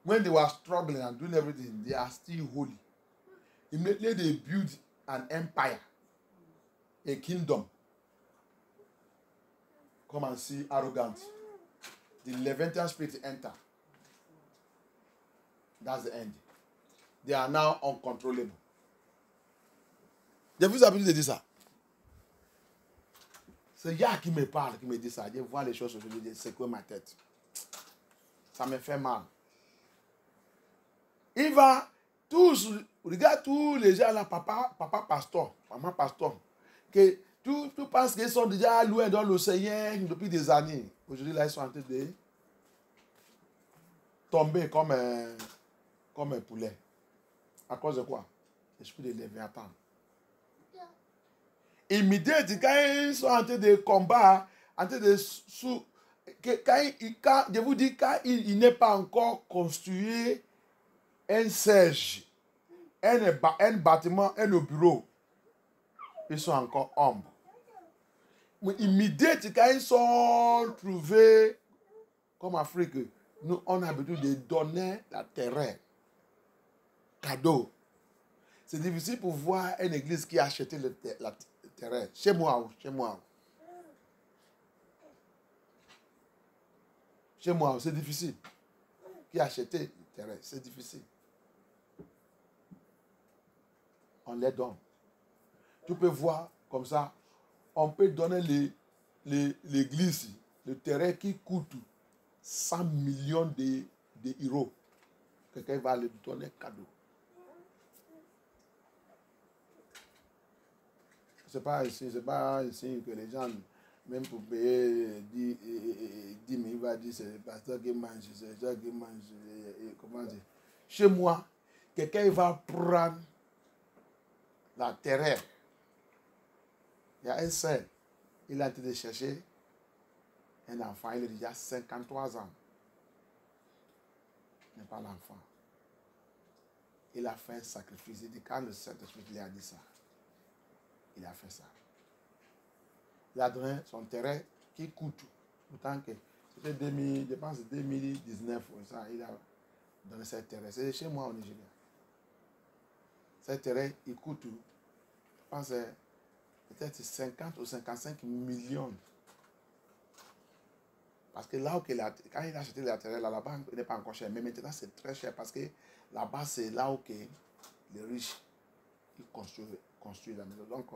when they were struggling and doing everything, they are still holy. Immediately they build an empire, a kingdom. Come and see arrogant. The Levantine spirit enter. That's the end. They are now uncontrollable. J'ai vu ça, dit ça. C'est Yah qui me parle, qui me dit ça. Je vois les choses aujourd'hui, je secoue ma tête. Ça me fait mal. Il va tous, regarde tous les gens là, papa pasteur, maman pasteur, que Tout parce qu'ils sont déjà loin dans l'océan depuis des années. Aujourd'hui, là, ils sont en train de tomber comme un poulet. À cause de quoi? L'esprit de Léviathan. Immédiatement, quand ils sont en train de combattre, en train de quand je vous dis, quand il n'est pas encore construit un siège, un bâtiment, un bureau, ils sont encore hommes. Mais immédiatement, quand ils sont trouvés, comme Afrique, nous, on a l'habitude de donner la terre, cadeau. C'est difficile pour voir une église qui a acheté la terre. Chez moi. Chez moi, c'est difficile. Qui a acheté le terrain, c'est difficile. On les donne. Tu peux voir comme ça, on peut donner l'église, le terrain qui coûte 100 millions d'euros. Quelqu'un va le donner cadeau. C'est pas ici que les gens, même pour payer 10 000, il va dire c'est le pasteur qui mange, c'est le pasteur qui mange. Comment dire? Chez moi, quelqu'un va prendre la terre. Il y a un seul, il a été de chercher un enfant, il a déjà 53 ans. Il n'est pas l'enfant. Il a fait un sacrifice. Il dit, quand le Saint-Esprit lui a dit ça, il a fait ça. Il a donné son terrain qui coûte. Autant que c'était 2000, je pense 2019, ça, il a donné ce terrain. C'est chez moi au Nigeria. Ce terrain, il coûte, je pense, peut-être 50 ou 55 millions. Parce que là où quand il a acheté la terrain, là-bas, il n'est pas encore cher. Mais maintenant, c'est très cher parce que là-bas, c'est là où les riches ils construisent la maison. Donc,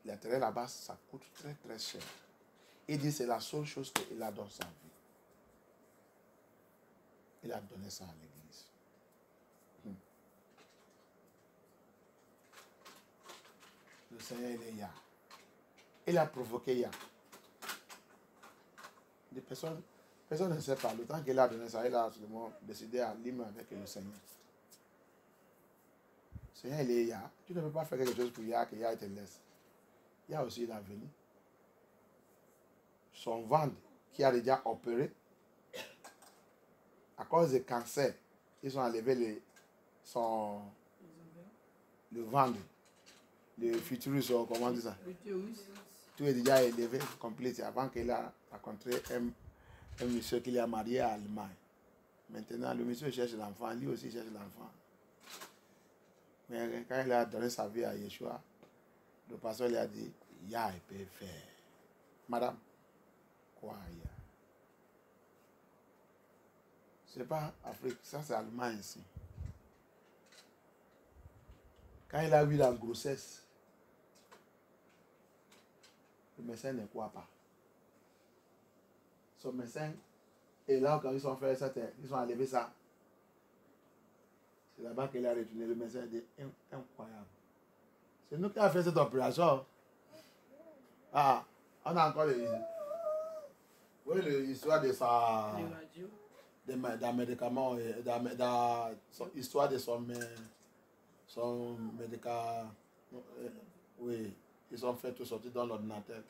la terre là-bas, ça coûte très, très cher. Il dit que c'est la seule chose qu'il a dans sa vie. Il a donné ça à l'église. Le Seigneur, il est Yah. Il a provoqué Yah. Des personnes ne savent pas. Le temps qu'il a donné ça, il a seulement décidé à limer avec le Seigneur. Le Seigneur, il est Yah. Tu ne peux pas faire quelque chose pour Yah, que Yah te laisse. Yah aussi, il a venu. Son ventre, qui a déjà opéré, à cause du cancer, ils ont enlevé le ventre, le futurus, comment on dit ça? Tout est déjà élevé, complet, avant qu'il a rencontré un monsieur qui l'a marié à Allemagne. Maintenant, le monsieur cherche l'enfant, lui aussi cherche l'enfant. Mais quand il a donné sa vie à Yeshua, le pasteur lui a dit, Yah, il peut faire. Madame, quoi, Yah? Ce n'est pas Afrique, ça c'est Allemagne ici. Quand il a vu la grossesse, le médecin ne croit pas. Son médecin, et là, quand ils ont fait ça, ils ont enlevé ça. C'est là-bas qu'il a retourné. Le médecin a dit, incroyable. C'est nous qui avons fait cette opération. Ah, on a encore l'histoire de sa... Des médicaments, l'histoire de son médicament. Oui, ils ont fait tout sortir dans l'ordinateur.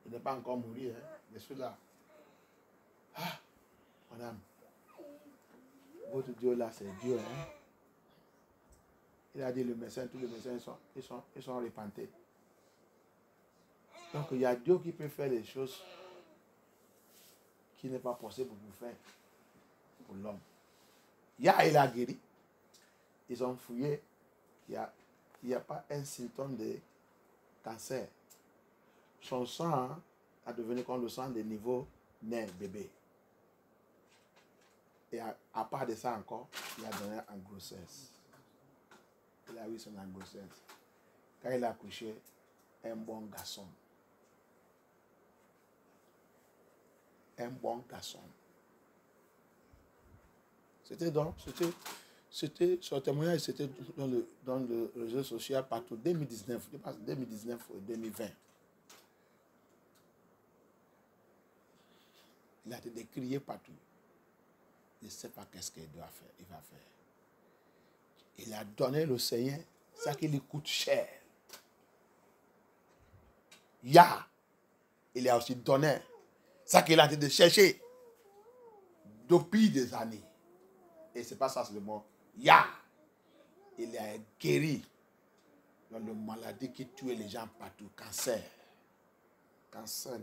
Il n'est pas encore mort, hein. Je suis là. Ah, madame. Votre Dieu là, c'est Dieu, hein. Il a dit le médecin, tous les médecins ils sont repentés. Donc il y a Dieu qui peut faire les choses qui n'est pas possible pour vous faire pour l'homme. Il a guéri. Ils ont fouillé. Il n'y a pas un symptôme de cancer. Son sang a devenu comme le sang de niveau né bébé. Et à part de ça encore, il a donné en grossesse. Il a eu son en grossesse. Quand il a accouché, un bon garçon. Un bon garçon. C'était C'était, son témoignage, c'était dans le réseau social partout, 2019, je pense 2019 ou 2020. Il a été décrié partout. Il ne sait pas qu'est-ce qu'il doit faire, il va faire. Il a donné le Seigneur, ça qui lui coûte cher. Il a aussi donné ça qu'il a été de chercher depuis des années. Et ce n'est pas ça seulement. Il a guéri dans la maladie qui tuait les gens partout. Cancer. Cancer.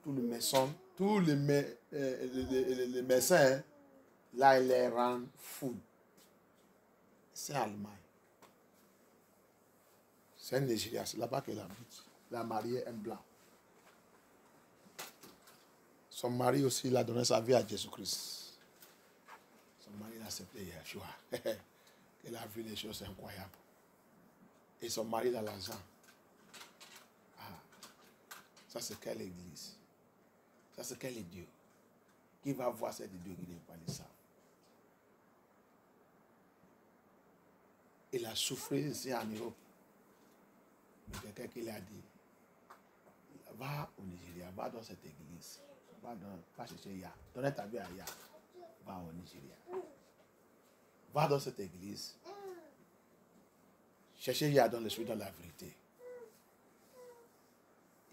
Tous les médecins, les médecins, là, ils les rendent fous. C'est Allemagne. C'est un Nigeria, c'est là-bas qu'elle habite. La mariée est blanc. Son mari aussi, il a donné sa vie à Jésus-Christ. Son mari l'a accepté Yeshua. Il a vu des choses incroyables. Et son mari a l'argent. Ah, ça c'est quelle église? Ça c'est quel Dieu? Qui va voir cet Dieu qui n'est pas de ça? Il a souffert ici en Europe. Quelqu'un qui l'a dit, va au Nigeria, va dans cette église, va chercher Ya, donne ta vie à Ya, va au Nigeria. Va dans cette église, cherchez Ya dans l'esprit, dans la vérité.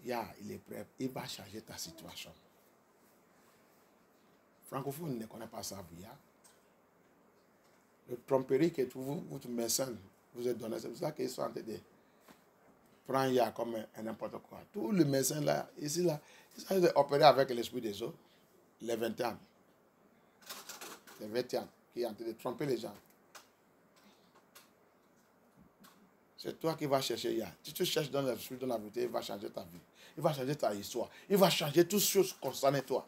Ya, il est prêt, il va changer ta situation. Francophone ne connaît pas ça, Ya. Le tromperie que vous médecins vous êtes donné, c'est pour ça qu'ils sont en train de prendre Ya comme n'importe quoi. Tous les médecins là, ici là, ils sont en train d'opérer avec l'esprit des autres, les 20 ans. Les 20 ans qui est en train de tromper les gens. C'est toi qui vas chercher Ya. Si tu cherches dans l'esprit, dans la vérité, il va changer ta vie. Il va changer ta histoire. Il va changer toutes choses concernant toi.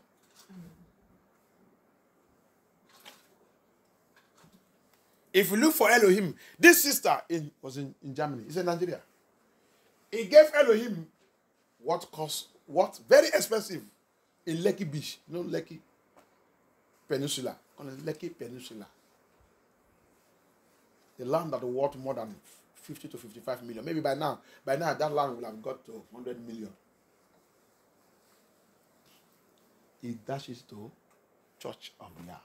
If you look for Elohim, this sister was in Germany. It's in Nigeria. He gave Elohim what very expensive in Lekki Beach. You know Lekki Peninsula. Lekki Peninsula. The land that worth more than 50 to 55 million. Maybe by now that land will have got to 100 million. He dashes to Church of Yah.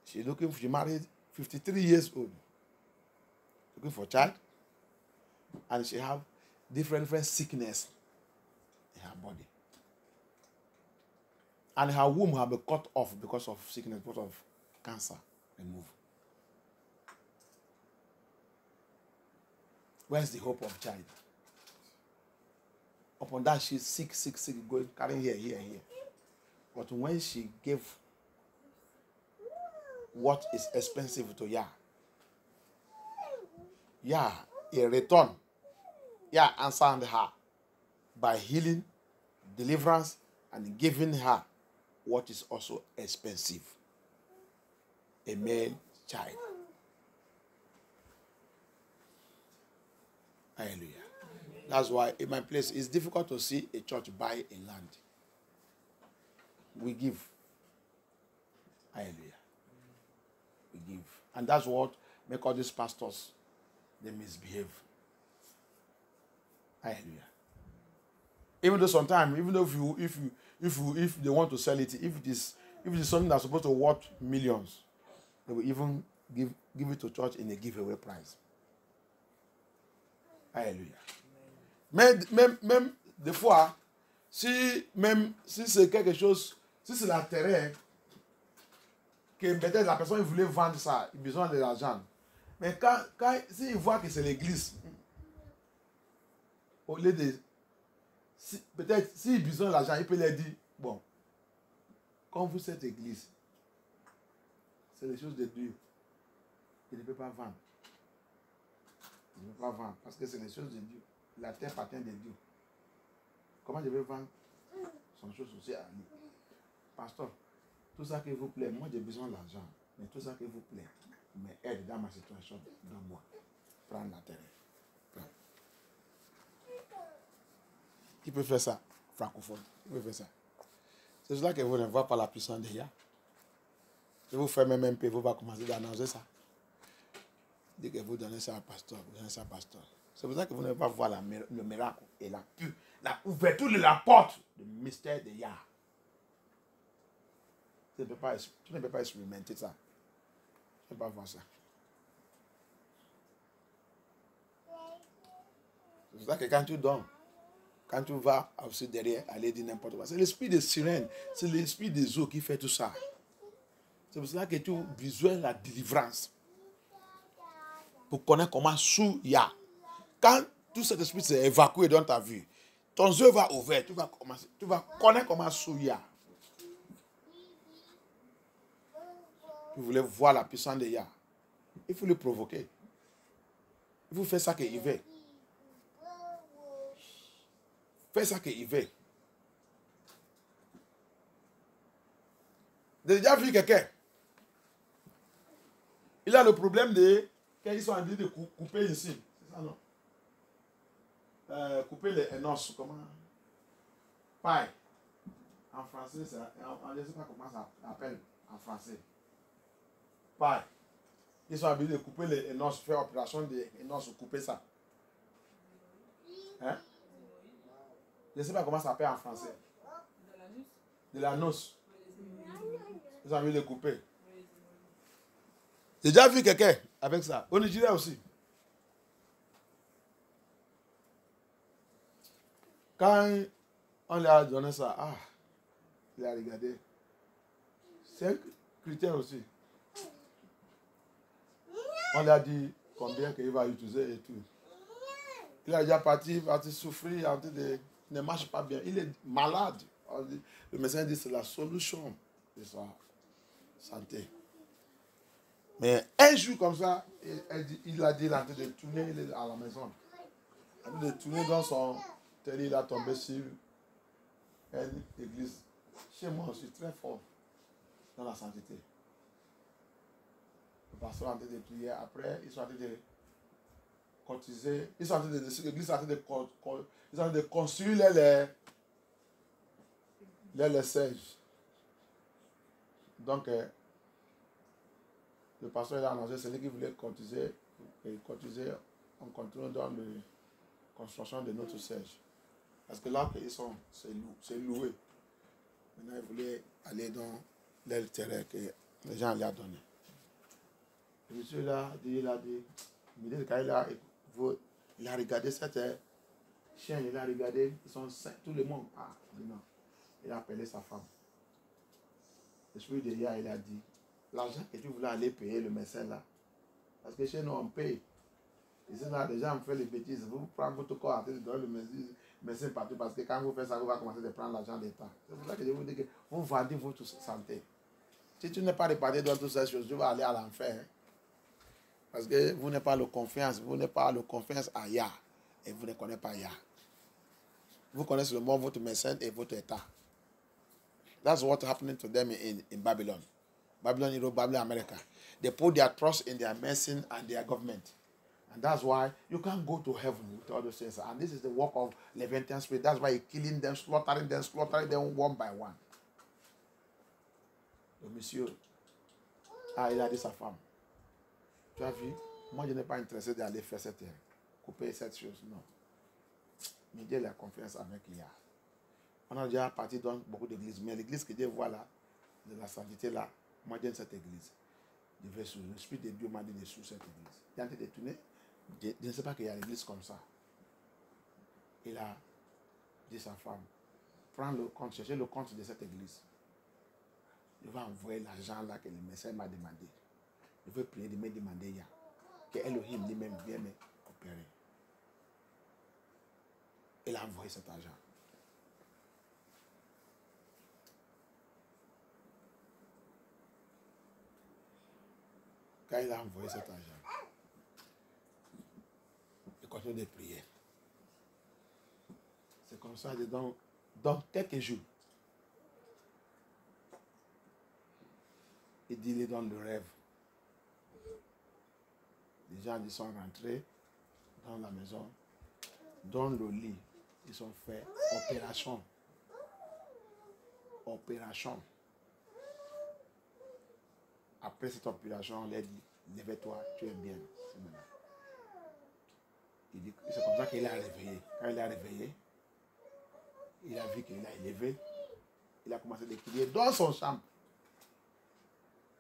She married 53 years old. Looking for a child. And she have different sickness in her body. And her womb have been cut off because of sickness, because of cancer removed. Where's the hope of child? Upon that, she's sick, going, carrying here. But when she gave what is expensive to Yah, Yah, he returned. Yah answered her by healing, deliverance, and giving her what is also expensive. A male child. Hallelujah. That's why in my place it's difficult to see a church buy a land. We give. Hallelujah. We give. And that's what make all these pastors, they misbehave. Hallelujah. Even though sometimes, even though if they want to sell it, if it is something that's supposed to worth millions, they will even give it to church in a giveaway price. Alléluia. Même des fois, si c'est quelque chose, si c'est l'intérêt, que peut-être la personne voulait vendre ça, il a besoin de l'argent. Mais s'il voit que c'est l'église, au lieu de... peut-être s'il a besoin de l'argent, il peut leur dire, bon, quand vous êtes église, c'est les choses de Dieu. Il ne peut pas vendre. Il ne peut pas vendre parce que c'est les choses de Dieu. La terre appartient de Dieu. Comment je vais vendre son chose aussi à lui? Pasteur, tout ça qui vous plaît, moi j'ai besoin d'argent, mais tout ça qui vous plaît, mais aide dans ma situation, dans moi. Prends la terre. Prends. Qui peut faire ça? Francophone. Qui peut faire ça? C'est cela que vous ne voyez pas la puissance de Yah. Et vous faites même un peu, vous va commencer à annoncer ça. Dès que vous donnez ça à pasteur, vous donnez ça à pasteur. C'est pour ça que vous ne pouvez pas voir le miracle et la ouverture de la porte du mystère de Yah. Tu ne peux pas expérimenter ça. Tu ne peux pas voir ça. C'est pour ça que quand tu donnes, quand tu vas aussi derrière, aller dire n'importe quoi, c'est l'esprit de sirène, c'est l'esprit des eaux qui fait tout ça. C'est pour ça que tu visualises la délivrance. Pour connaître comment sous Yah. Quand tout cet esprit s'est évacué dans ta vie, ton yeux va ouvert, tu vas connaître comment sous Yah. Vous voulez voir la puissance de Yah. Il faut le provoquer. Il faut faire ça qu'il veut. Fais ça qu'il veut. J'ai déjà vu quelqu'un. Il a le problème de... Quand ils sont en train de couper ici. C'est ça, non? Couper les noces, comment? Paille. En français, je ne sais pas comment ça s'appelle en français. Paille. Ils sont habitués de couper les noces, faire opération de noces, couper ça. Hein? Je ne sais pas comment ça s'appelle en français. De la noce. Ils sont habitués de couper. J'ai déjà vu quelqu'un avec ça. Au Nigeria aussi. Quand on lui a donné ça, il a regardé. C'est un critère aussi. On lui a dit combien qu'il va utiliser et tout. Il a déjà parti souffrir, il ne marche pas bien. Il est malade. Le médecin dit que c'est la solution de sa santé. Mais un jour comme ça, il a dit de tourner à la maison. De tourner dans son télé, il a tombé sur une église. Chez moi, je suis très fort dans la sainteté. Le pasteur est en train de prier. Après, ils sont en train de cotiser. Ils sont en train de l'église est en train de construire les sièges. Donc, le pasteur a annoncé, c'est lui qui voulait cotiser en continuant dans la construction de notre siège. Parce que là, c'est loué. Maintenant, il voulait aller dans le terrain que les gens lui ont donné. Le monsieur là, il a dit, il a regardé cette chien, il a regardé, ils sont 5, tout le monde. Non. Il a appelé sa femme. L'esprit de Yah, il a dit, l'argent que tu voulais aller payer le médecin là, parce que chez nous on paye. Ici là, les gens font les bêtises. Vous prenez votre corps à tête de le médecin partout parce que quand vous faites ça, vous allez commencer à prendre l'argent de l'État. C'est pour ça que je vous dis que vous vendez votre santé. Si tu n'es pas réparé dans toutes ces choses, tu vas aller à l'enfer. Hein? Parce que vous n'avez pas le confiance à Yah et vous ne connaissez pas Yah. Vous connaissez seulement votre médecin et votre État. That's what's happening to them in Babylon. Babylon, Europe, Babylon, America. They put their trust in their medicine and their government. And that's why you can't go to heaven with all those things. And this is the work of Levantine spirit. That's why he's killing them, slaughtering them one by one. Le monsieur, il a dit sa femme. Tu as vu? Moi, je n'ai pas intéressé d'aller faire couper cette chose. Non. Mais Dieu a confiance avec Yah. On a déjà parti dans beaucoup d'églises. Mais l'église que Dieu voit là, de la sainteté là, moi j'aime cette église. Je vais sous l'esprit de Dieu m'a dit de sous cette église. Il a été détourné. Je ne sais pas qu'il y a l'église comme ça. Il a dit à sa femme, prends le compte, cherchez le compte de cette église. Je vais envoyer l'argent là que le médecin m'a demandé. Je veux prier de me demander Yah. Que Elohim lui-même vienne m'opérer. Il a envoyé cet argent. Quand il a envoyé cet argent, il continue de prier. C'est comme ça, dans quelques jours, il dit, il donne le rêve. Les gens ils sont rentrés dans la maison, dans le lit, ils ont fait opération. Après cette opération, on lui a dit, lève-toi, tu es bien. C'est comme ça qu'il a réveillé. Quand il a réveillé, il a vu qu'il a élevé. Il a commencé à crier dans son chambre.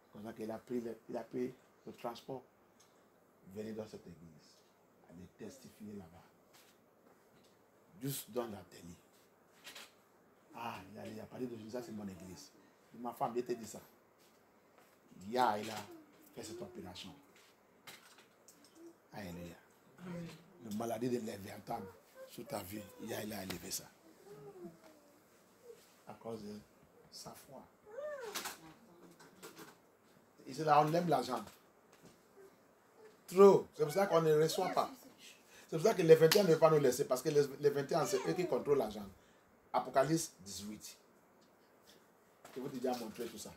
C'est comme ça qu'il a pris le transport. Venez dans cette église. Aller testifier là-bas. Juste dans la télé. Ah, il a parlé de Jésus, ça c'est mon église. Ma femme, elle t'a dit ça. Il a fait cette opération. Alléluia. La maladie de Léviathan sur ta vie, il a élevé ça. À cause de sa foi. Et c'est là on aime l'argent. Trop. C'est pour ça qu'on ne reçoit pas. C'est pour ça que les 21 ne veulent pas nous laisser. Parce que les 21, c'est eux qui contrôlent l'argent. Apocalypse 18. Je vous ai déjà montré tout ça.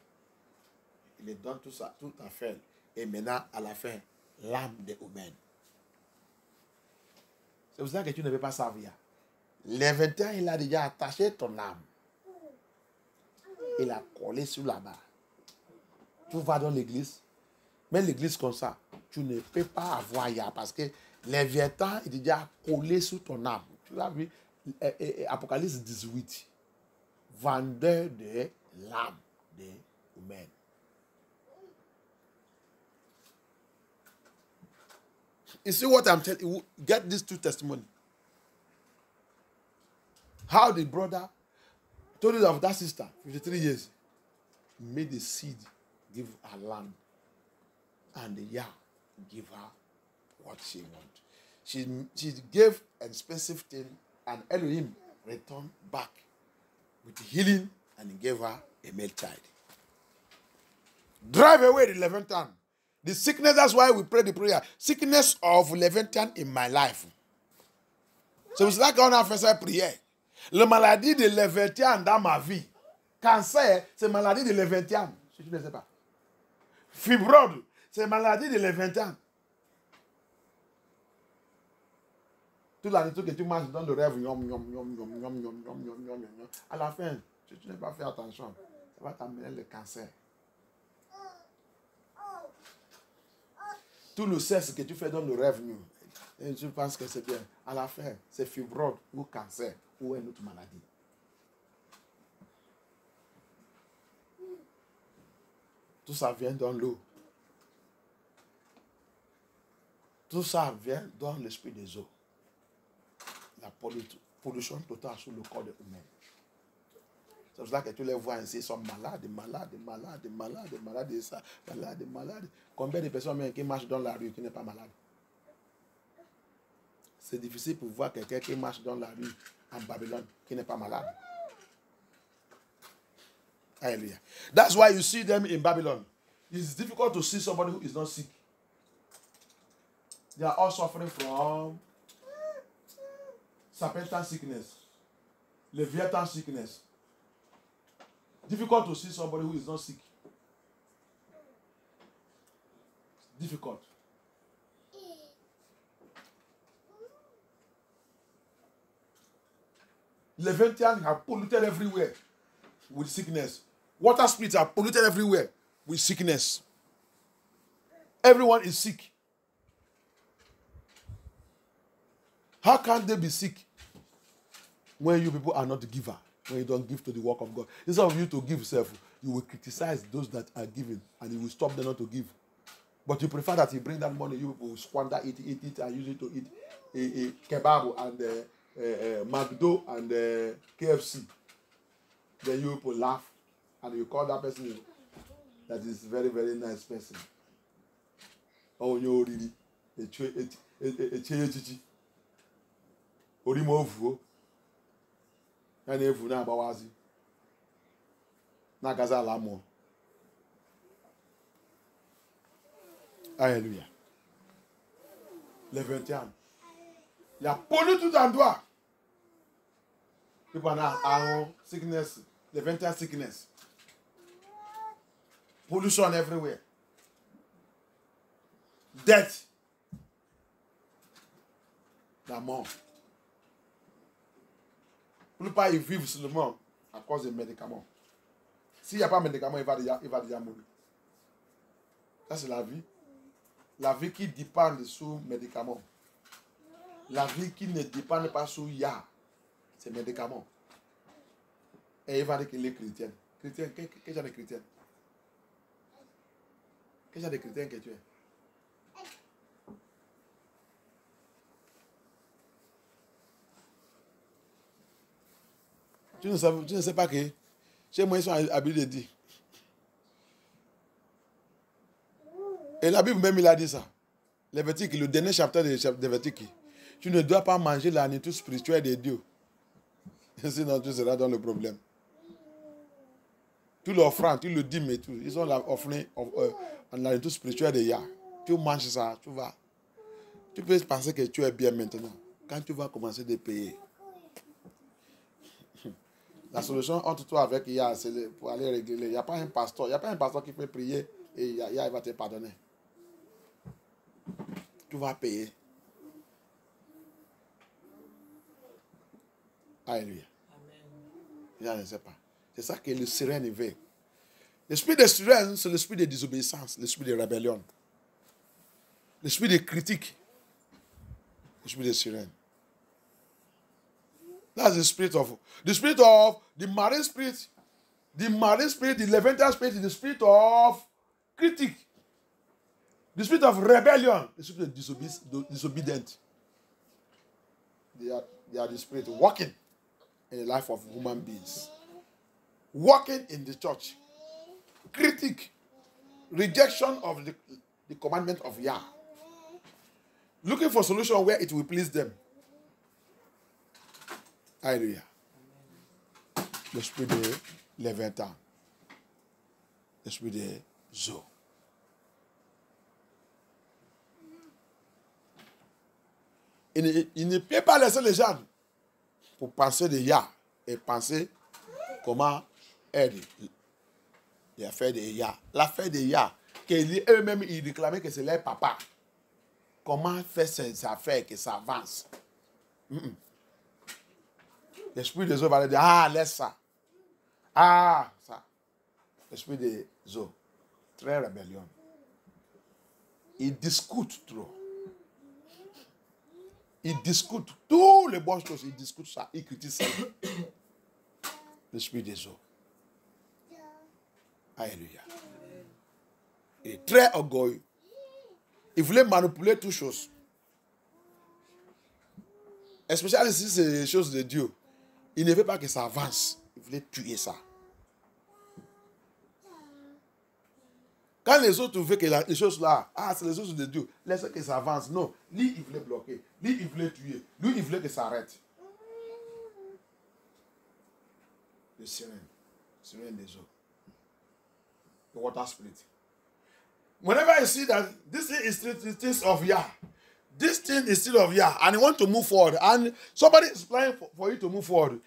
Il les donne tout ça, tout à fait. Et maintenant, à la fin, l'âme des humains. C'est pour ça que tu ne veux pas servir. Les 21, il a déjà attaché ton âme. Il a collé sur la barre. Tu vas dans l'église. Mais l'église comme ça, tu ne peux pas avoir ya. Parce que les 20 il est déjà collé sur ton âme. Tu l'as vu? Apocalypse 18. Vendeur de l'âme des humains. You see what I'm telling you? Get these two testimonies. How the brother told you of that sister, 53 years, made the seed give her land, and the Yah give her what she wants. She gave expensive thing, and Elohim returned back with healing, and he gave her a male child. Drive away the Leviathan. The sickness, that's why we pray the prayer. Sickness of Leviathan in my life. C'est pour cela qu'on a fait cette prière. La maladie de Leviathan dans ma vie. Cancer, c'est maladie de Leviathan. Si tu ne sais pas. Fibrose, c'est maladie de Leviathan. Toute la nuit que tu manges dans le rêve, à la fin, si tu n'as pas fait attention, ça va t'amener le cancer. Tout le sexe que tu fais dans le rêve, et tu penses que c'est bien. À la fin, c'est fibrose ou cancer ou une autre maladie. Tout ça vient dans l'eau. Tout ça vient dans l'esprit des eaux. La pollution totale sur le corps de l'humain. C'est pour ça que tu les vois ainsi, ils sont malades. Combien de personnes même qui marchent dans la rue qui n'est pas malade? C'est difficile pour voir quelqu'un qui marche dans la rue en Babylone qui n'est pas malade. Hallelujah. That's why you see them in Babylon. It's difficult to see somebody who is not sick. They are all suffering from serpentine sickness, Leviathan sickness. Difficult to see somebody who is not sick. Difficult. Leviathan have polluted everywhere with sickness. Water spirits are polluted everywhere with sickness. Everyone is sick. How can they be sick when you people are not the giver? When you don't give to the work of God. Instead of you to give yourself, you will criticize those that are giving and you will stop them not to give. But you prefer that you bring that money, you will squander it, eat it, and use it to eat a kebab and McDo and KFC. Then you people laugh and you call that person that is very, very nice person. Oh, you really a Orimovu. And if you know Bawazi, Nagaza Lamo. Alléluia. Les 21. Il y a pollué tout endroit. People are sickness, the 21 sickness. Pollution everywhere. Death. La mort. Pour ne pas y vivre seulement à cause des médicaments. S'il n'y a pas de médicaments, il va déjà mourir. Ça, c'est la vie. La vie qui dépend sous médicaments. La vie qui ne dépend pas sous ya. C'est médicaments. Et il va dire qu'il est chrétien. Chrétien, quel genre de chrétien? Quel genre de chrétien que tu es? Tu ne sais pas que chez moi, ils sont habitués de dire. Et la Bible même, il a dit ça. Lévitique, le dernier chapitre de Lévitique. Tu ne dois pas manger la nourriture spirituelle de Dieu. Sinon, tu seras dans le problème. Tout l'offrande, tout le dîme et tout, ils ont offert la nourriture spirituelle de Yah. Tu manges ça, tu vas. Tu peux penser que tu es bien maintenant. Quand tu vas commencer à payer. La solution entre toi avec Yah, c'est pour aller régler. Il n'y a pas un pasteur. Il n'y a pas un pasteur qui peut prier et Yah il va te pardonner. Tu vas payer. Alléluia. Je ne sais pas. C'est ça que le sirène veut. L'esprit de sirène, c'est l'esprit de désobéissance, l'esprit de rébellion. L'esprit de critique. L'esprit de sirène. That's the spirit of the marine spirit. The marine spirit, the Levantine spirit is the spirit of critique. The spirit of rebellion. The spirit of disobedient. They are the spirit walking in the life of human beings. Walking in the church. Critique. Rejection of the commandment of Yah. Looking for solution where it will please them. Alléluia. L'esprit de Léviathan. L'esprit de Zo. Il ne peut pas laisser les gens pour penser de Yah et penser comment aider l'affaire de Yah. L'affaire de Yah, eux-mêmes, ils réclamaient que c'est leur papa. Comment faire ces affaires que ça avance? L'esprit de Zo va leur dire, ah, laisse ça. Ah, ça. L'esprit de Zo, très rébellion. Il discute trop. Il discute toutes les bonnes choses. Il discute ça. Il critique ça. L'esprit des eaux. Alléluia. Il est très orgueilleux. Il voulait manipuler toutes choses. Especially si c'est les choses de Dieu. Il ne veut pas que ça avance. Il voulait tuer ça. Quand les autres veulent que les choses là, c'est les choses de Dieu, laisse que ça avance. Non, lui, il voulait bloquer. Lui, il voulait tuer. Lui, il voulait que ça arrête. Le sirène des eaux. The water spirit. Whenever you see that this thing is of Yah, this thing is still of Yah, and you want to move forward, and somebody is planning for you to move forward,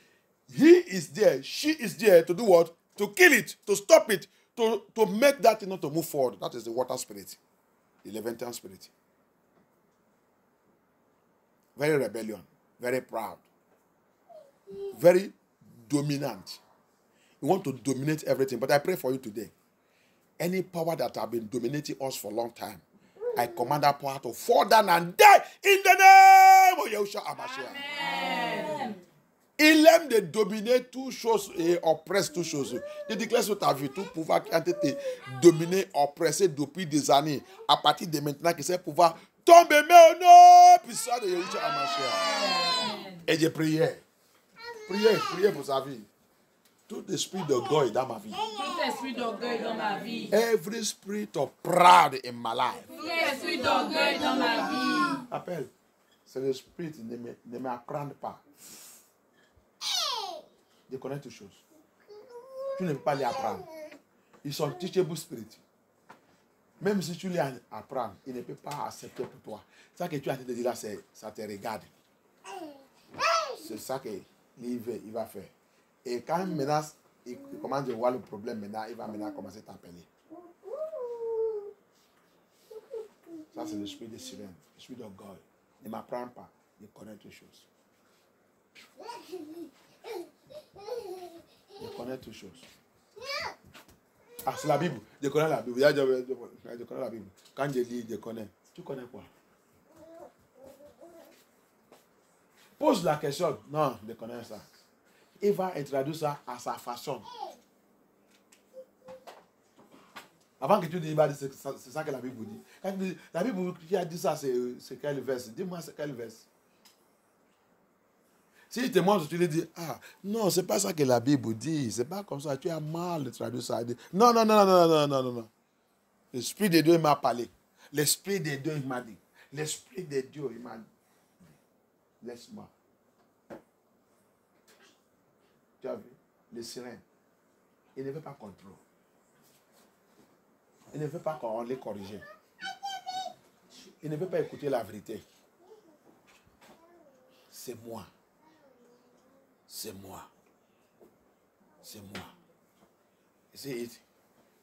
he is there, she is there to do what? To kill it, to stop it, to make that thing not to move forward. That is the water spirit, the Levantine spirit. Very rebellion, very proud, very dominant. You want to dominate everything, but I pray for you today. Any power that have been dominating us for a long time, I command that power to fall down and die in the name of Yahushua HaMashiach. Amen. Il aime de dominer toutes choses et oppresser toutes choses. Je déclare sur ta vie, tout pouvoir qui a été dominé, oppressé depuis des années, à partir de maintenant, que ce pouvoir tombe, mais au nom puissant de Yahushua HaMashiach. Et je priais. Priez pour sa vie. Tout esprit d'orgueil dans ma vie. Tout esprit d'orgueil dans ma vie. Every spirit of pride in my life. Tout esprit d'orgueil dans ma vie. Appelle. C'est l'esprit ne m'apprend pas. De connaître toutes choses. Tu ne peux pas les apprendre. Ils sont teachable spirit. Même si tu les apprends, ils ne peuvent pas accepter pour toi. Ça que tu as dit là, ça te regarde. C'est ça qu'il va faire. Et quand maintenant, il commence à voir le problème, maintenant, il va maintenant commencer à t'appeler. Ça, c'est l'esprit de sirène, l'esprit d'orgueil. Ne m'apprend pas, il connaît toutes choses. Il connaît toutes choses. Ah, c'est la Bible. Je connais la Bible. Je connais la Bible. Quand je lis, je connais. Tu connais quoi? Pose la question. Non, je connais ça. Il va introduire ça à sa façon. Avant que tu dises, c'est ça que la Bible dit. Quand tu dis, la Bible qui a dit ça, c'est quel verset? Dis-moi, c'est quel verset? Si il te montre, tu lui dis, ah, non, c'est pas ça que la Bible dit. C'est pas comme ça. Tu as mal de traduire ça. Non, non, non, non, non, non, non, non. L'Esprit de Dieu m'a parlé. L'Esprit de Dieu, il m'a dit. L'Esprit de Dieu, il m'a dit. Laisse-moi. Tu as vu? Le sirène. Il ne veut pas contrôler. Il ne veut pas qu'on les corrige. Il ne veut pas écouter la vérité. C'est moi. C'est moi. C'est moi. You see it?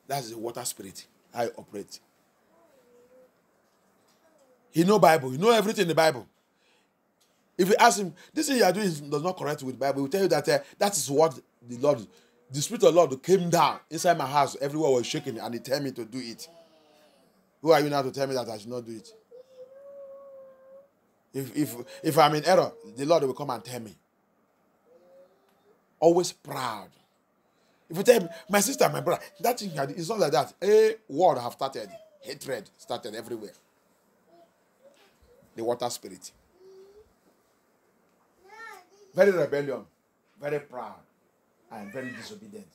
That's the water spirit. I operate. He know Bible. He know everything in the Bible. If you ask him, this thing you are doing does not correct with the Bible, he will tell you that that is what the Spirit of the Lord came down inside my house. Everywhere was shaking and he told me to do it. Who are you now to tell me that I should not do it? If I'm in error, the Lord will come and tell me. Always proud. If you tell me, my sister, my brother, that thing it's not like that. A war have started. Hatred started everywhere. The water spirit. Very rebellion, very proud, and very disobedient.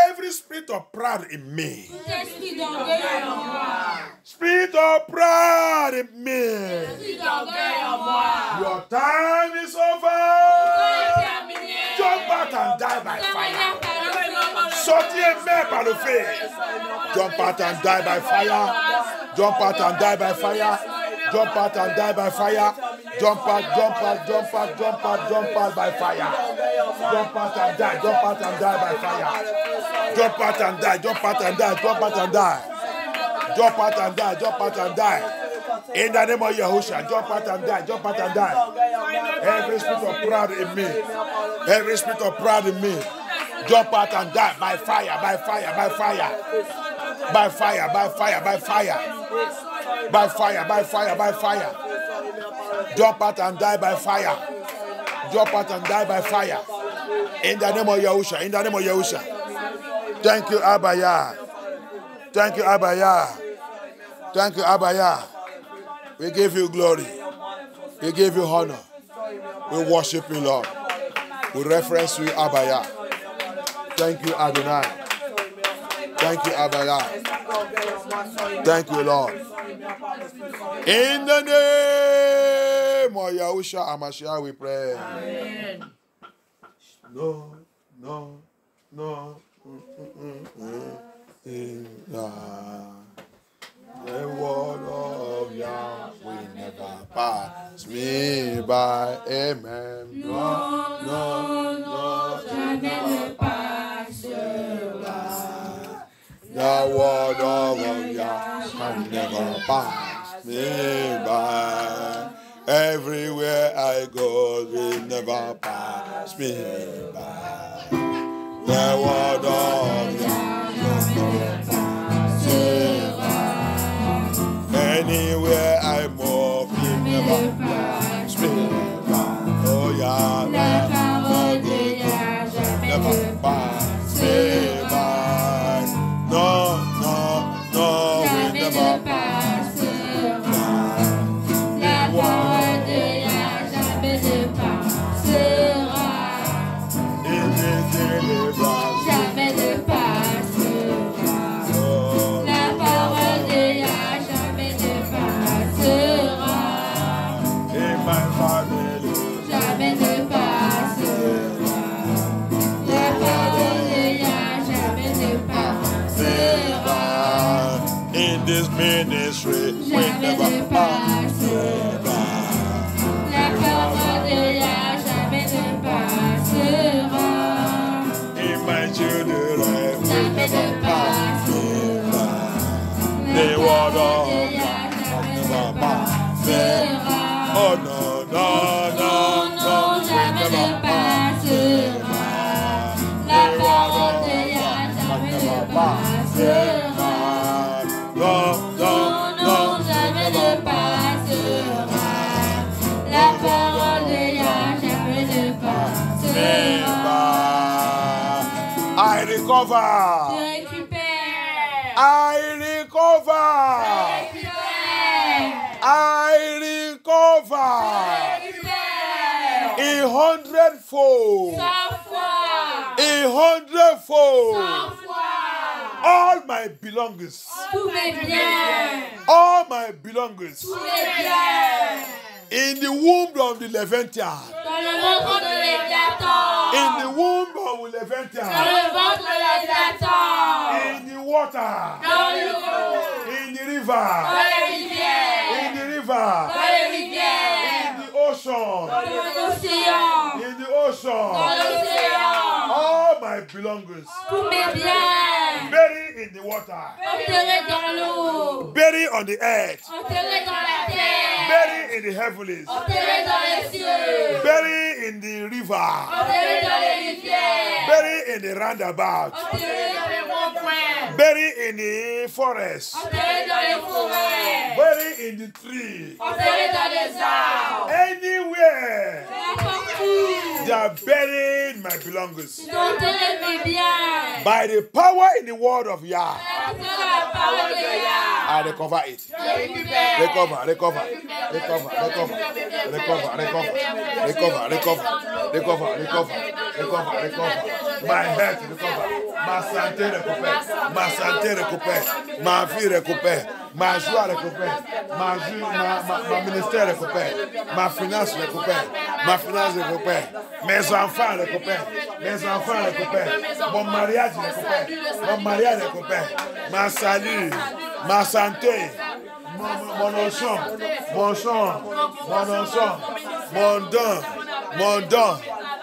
Every spirit of pride in me. Spirit of pride in me. Your time is over. Jump out and die by fire. Sortez main par le feu. Jump out and die by fire. Jump out and die by fire. Jump out and die by fire. Jump out, jump out, jump out, jump out, jump out by fire. Jump out and die, jump out and die by fire. Jump out and die, jump out and die, jump out and die. Jump out and die, jump out and die. In the name of Yahushua, jump out and die, jump out and die. Every spirit of pride in me, every spirit of pride in me, jump out and die by fire, by fire, by fire. By fire, by fire, by fire. By fire, by fire, by fire. Jump out and die by fire. Jump out and die by fire. In the name of Yahusha. In the name of Yahusha. Thank you, Abaya. Thank you, Abaya. Thank you, Abaya. We give you glory. We give you honor. We worship you, Lord. We reference you, Abaya. Thank you, Adonai. Thank you, Abaya. Thank you, Lord. In the name of Yahushua HaMashiach we pray. Amen. No, no, no. The word of Yah will never pass me by. Amen. No, no, no. Shall never pass by. The word of Yah shall never pass me by. Everywhere I go will never pass me by. The word of Yah shall never pass me by. Anywhere I move will never pass me by. Oh yeah, the word of Yah shall never pass me by. No, no, no, will never pass me by. La parole de Yah jamais ne passera. Il est délivrant, jamais ne passera. La parole de Yah jamais ne passera. Et ma famille jamais ne passera. La parole de Yah jamais ne passera. In this ministry, we never passera. La parole de Yah jamais ne passera. In my children, jamais ne passera. The word of Yah never passera. Oh no, no, no, no, jamais ne passera. passera. Non, non, non, Jamais ne passera. La parole de Yah jamais ne passera. I recover. Tu récupères. I recover. I recover. A hundredfold. 100 fois. A hundredfold. 100 fois. All my belongings. Tous mes biens. All my belongings. Tous mes biens. In the womb of the Leviathan. Dans le ventre de Léviathan. In the womb of Dans Leviathan. le ventre de Léviathan. In the water. Dans l'eau. In the Dans river. les rivières. In the river. Dans les rivières. In the ocean. Dans l'océan. In the Dans ocean. l'océan. All my belongings. Tous mes biens. Buried in the water. Enterrés dans l'eau. Buried on the earth. Enterrés dans la terre. Buried in the heavens. Enterrés dans les cieux. Buried in the river. Enterrés dans les rivières. Buried in the roundabout. Enterrés dans les ronds-points. Buried in the forest. Enterrés dans les forêts. Buried in the tree. Enterrés dans les arbres. Anywhere. N'importe où. They are buried my belongings. Ils ont enterré mes biens. By the power in the word of Yah. Par la parole de Yah. I recover it. Récupère. Recover, recover, recover, recover, recover, recover, recover, recover, recover, recover, recover, recover. My health recover. Ma santé récupère. Ma santé récupère. Ma vie récupère. Ma joie récupère. Ma ministère récupère. Ma finance récupère. Ma finance récupère. Mes enfants récupèrent. Mes enfants récupèrent. Mon mariage récupère. Mon mariage récupère. Ma salut. Ma santé. Mon onction. Mon chant. Mon onction. Mon don.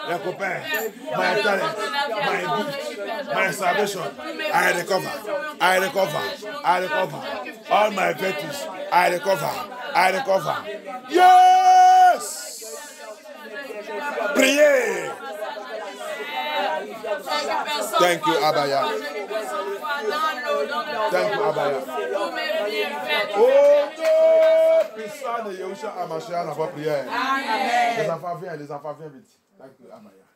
Récupère. My talent. My gift. My salvation. I recover. I recover. I recover. All my virtues. I recover. I recover. Yes! Priez. Thank you, Abaya. Thank you, Abaya. Oh non! Puissant de Yahusha Amashia n'a pas prié. Les enfants viennent vite. Thank you, Abaya.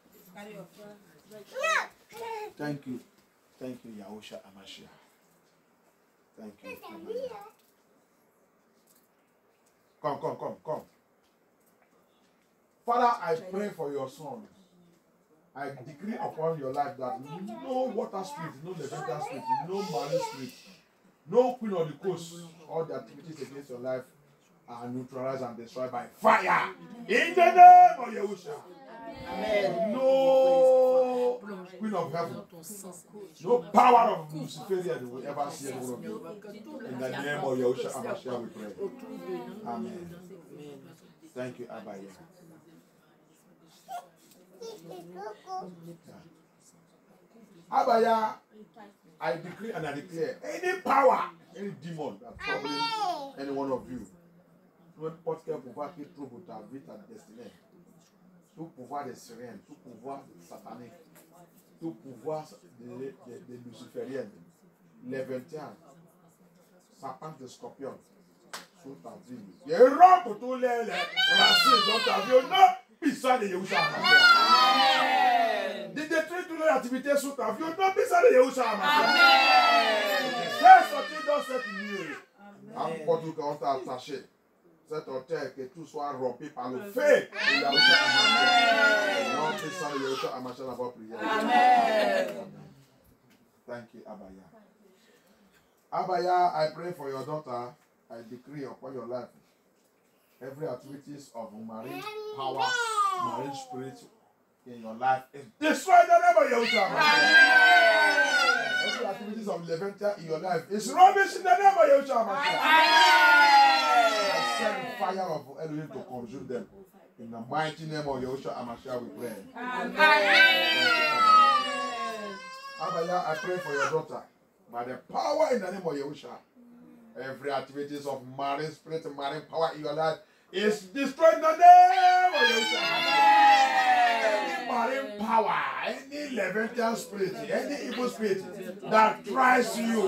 Thank you. Thank you, Yahusha Amashia. Thank you, Abaya. Come. Father, I pray for your son. I decree upon your life that no water spirit, no Leviathan spirit, no marine spirit, no queen of the coast, all the activities against your life are neutralized and destroyed by fire. In the name of Yahusha. Amen. No queen of heaven, no power of Luciferian will ever see any one of you. In the name of Yahusha Amashia we pray. Amen. Thank you, Abaya. Abaya, I decree and I declare any power, any demon that's troubling any one of you, n'importe quel pouvoir qui trouve ta vie, ta destinée, tout pouvoir des Syriens, tout pouvoir satanique, tout pouvoir des Lucifériennes, les 21, serpents de scorpions, sur ta vie. Et rompt tous les racines dans ta vie, non, puissant de Yahusha. De détruire toutes les activités sur ta vie, non, puissant de Yahusha. Fais sortir dans cette nuit. N'importe où qu'on t'a attaché. Cet hôtel, que tout soit rompu par le feu de Yahusha Amashia. Non, puissant de Yahusha Amashia n'a pas prié. Amen. Thank you, Abaya. Abaya, I pray for your daughter. I decree upon your life every activities of marine power, marine spirit in your life is destroyed in the name of Yahusha. Every activities of Leviathan in your life is rubbish in the name of Yahusha. I send the fire of Elohim to consume them. In the mighty name of Yahusha Amashia we pray. Abaya, I pray for your daughter. By the power in the name of Yahusha, every activities of marine spirit, marine power in your life is destroyed in the name of Yahushua. Any marine power, any Levantine spirit, any evil spirit that tries you,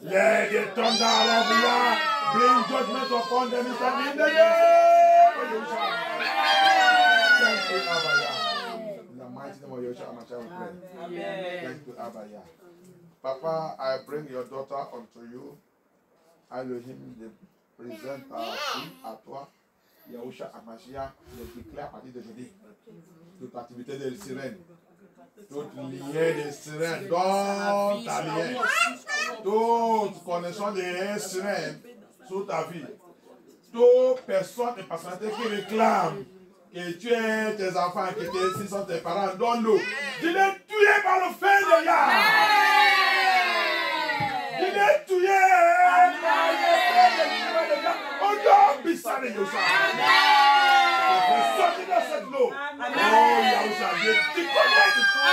let the thunder of Yah bring judgment upon them in the name of Yahushua. Thank you, Abba Yah. In the mighty name of Yahushua, my child, we pray. Thank you, Abba Yah. Papa, I bring your daughter unto you. Elohim, je présente ta fille à toi. Yahushua Amashia, je déclare à partir d'aujourd'hui toute activité de sirène, toute liée de sirène dans ta liée, toute connexion de sirène sur ta vie, toute personne et personnalité qui réclame que tu es tes enfants, que tes sont tes parents, donne-nous. Tu l'es tué par le feu de Yah. Tu l'es tué. Oh non, puissant de Yahushua. Sortir de cette eau. Oh Yahushua, tu connais de toi.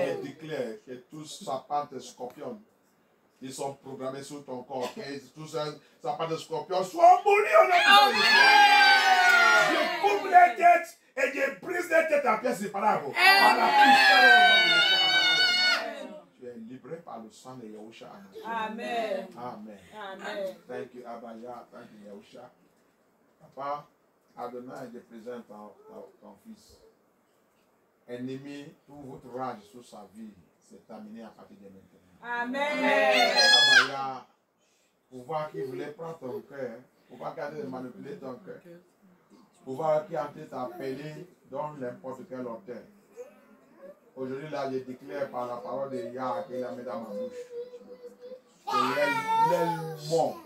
Je déclare que tous sapins de scorpions qui sont programmés sur ton corps, que tous ces sapins de scorpions soient mouris au nom de Jésus. Je coupe les têtes et je brise les têtes en pièces séparables. Par la puissance de Yahushua. Livré par le sang de Yahushua. Amen. Amen. Amen. Thank you, Abba Yah. Thank you, Yahushua. Papa, Adonai, je présente ton fils. Ennemi, toute votre rage sur sa vie, c'est terminé à partir de maintenant. Amen. Abba Yah, pouvoir qui voulait prendre ton cœur, pouvoir qui a de manipuler ton cœur, pouvoir qui a été t'appeler dans n'importe quel hôtel. Aujourd'hui, là, je déclare par la parole de Yah qu'il a mis dans ma bouche. Que l'aile mort.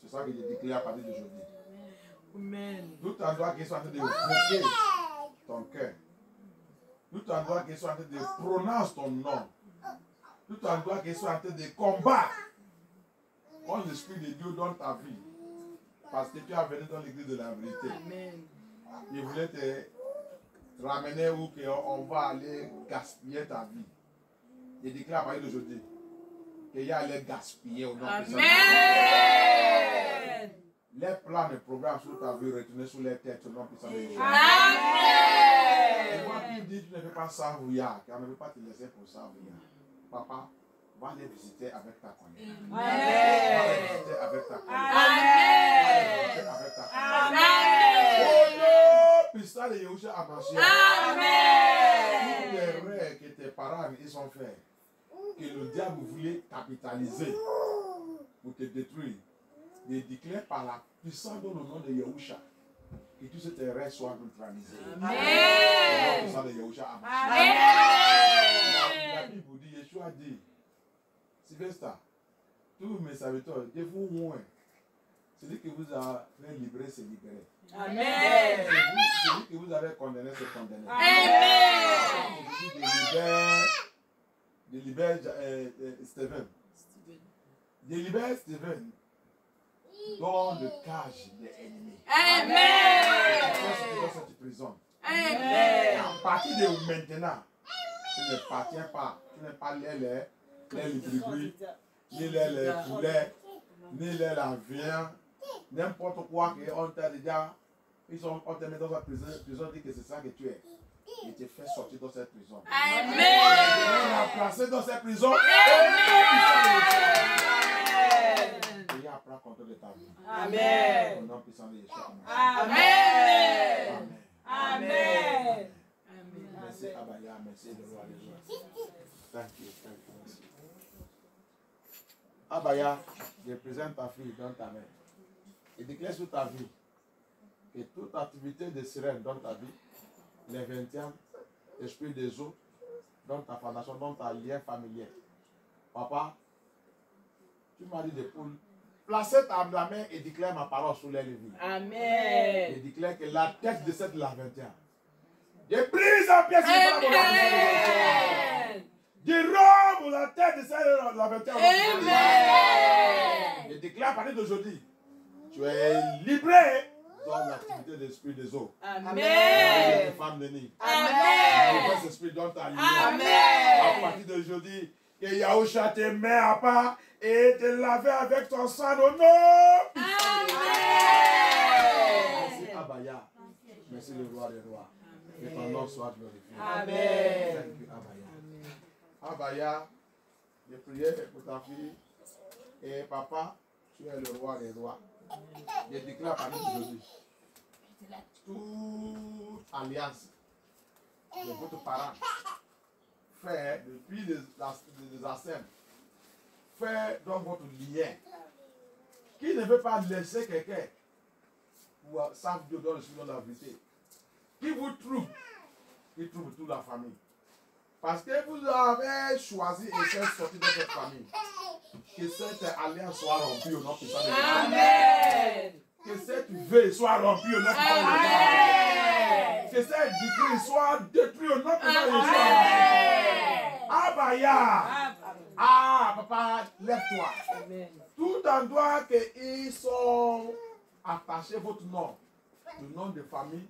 C'est ça que je déclare à partir d'aujourd'hui. Amen. Tout endroit qui soit en train de bloquer ton cœur. Tout endroit qui soit en train de prononcer ton nom. Tout endroit qui soit en train de combattre. Quand l'Esprit de Dieu dans ta vie. Parce que tu as venu dans l'église de la vérité. Amen. Il voulait te ramener où on va aller gaspiller ta vie. Je déclare à partir d'aujourd'hui qu'il y a aller gaspiller au nom de Jésus. Amen. Les plans et programmes sur ta vie retournés sur les têtes au nom de Jésus. Amen. Et moi qui dis tu ne peux pas savouiller, car on ne peut pas te laisser pour savouiller. Papa, va les visiter avec ta connaissance. Va les visiter avec ta connaissance. Va les visiter avec ta connaissance. Oh non, puissant de Yahushua Amashia. Tous les rêves que tes parents ils ont fait, que le diable voulait capitaliser pour te détruire, je déclare par la puissance dans le nom de Yahushua que tous ces rêves soient neutralisés. Amen. La puissance de Yahushua Amashia. La Bible vous dit, Yeshua dit, Sylvester, tous mes serviteurs, je vous moins. Celui que vous avez libéré, c'est libéré. Amen. Celui que vous avez condamné, c'est condamné. Amen. Je libère Stephen. Je libère Stephen dans le cage des ennemis. Amen. Dans cette prison. Amen. À partir de maintenant, tu ne partiens pas. Tu n'es pas les libris, ni les poulets, ni les viande. N'importe quoi qu'on t'a déjà, on t'a mis dans la prison, dit que c'est ça que tu es. Il te fait sortir de cette prison. Amen. Il l'a placé dans cette prison. Amen. Et il apprend contrôle de ta vie. Amen. Au nom puissant de Yeshua. Amen. Amen. Amen. Merci Abaya, merci le roi des rois. Thank you. Abaya, je présente ta fille dans ta main. Et déclare sur ta vie que toute activité de sirène dans ta vie, les 20e, l'esprit des eaux, dans ta fondation, dans ta lien familier. Papa, tu m'as dit de placer ta main et déclare ma parole sur les vies. Amen. Et déclare que la tête de cette la 21. Je brise en pièces. Amen. Je romps la tête de cette la 21. Amen. Je déclare à partir d'aujourd'hui. Tu es libéré dans l'activité de l'esprit des eaux. Amen. Les femmes de nid. Amen. Le esprit dans ta ligne. Amen. À partir d'aujourd'hui, Que Yahushua te met à part et te laver avec ton sang d'honneur. Merci Abaya. Merci le roi des rois. Et ton nom soit glorifié. Amen. Thank you, Abaya. Abaya, je priais pour ta fille. Et papa, tu es le roi des rois. Je déclare parmi aujourd'hui toute alliance de votre parent fait depuis les ancêtres, fait dans votre lien, qui ne veut pas laisser quelqu'un pour savent Dieu dans le suivant de la vérité, qui vous trouve, qui trouve toute la famille. Parce que vous avez choisi et fait sortir de cette famille. Que cette alliance soit rompue au nom puissant de Jésus. Amen. Que cette veille soit rompue au nom puissant de Jésus. Que cette décret soit détruit au nom puissant de Jésus. Abaya. Ah, papa, lève-toi. Tout endroit qu'ils sont attachés votre nom, le nom de famille,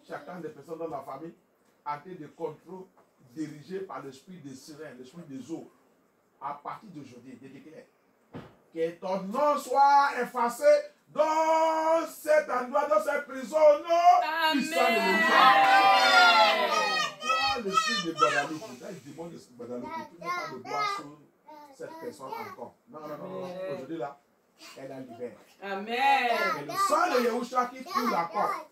chacun des personnes dans la famille, a été de contrôle dirigé par l'esprit des sirènes, l'esprit des eaux. À partir d'aujourd'hui, je déclare que ton nom soit effacé dans cet endroit, dans cette prison, non puissant de Toi, l'esprit de Guadalupe, là, il demande l'esprit de Guadalupe, tu n'as pas de droit sur cette personne encore. Non. Aujourd'hui, là, elle a libéré. Amen. Et le sang de Yahushua qui coule encore,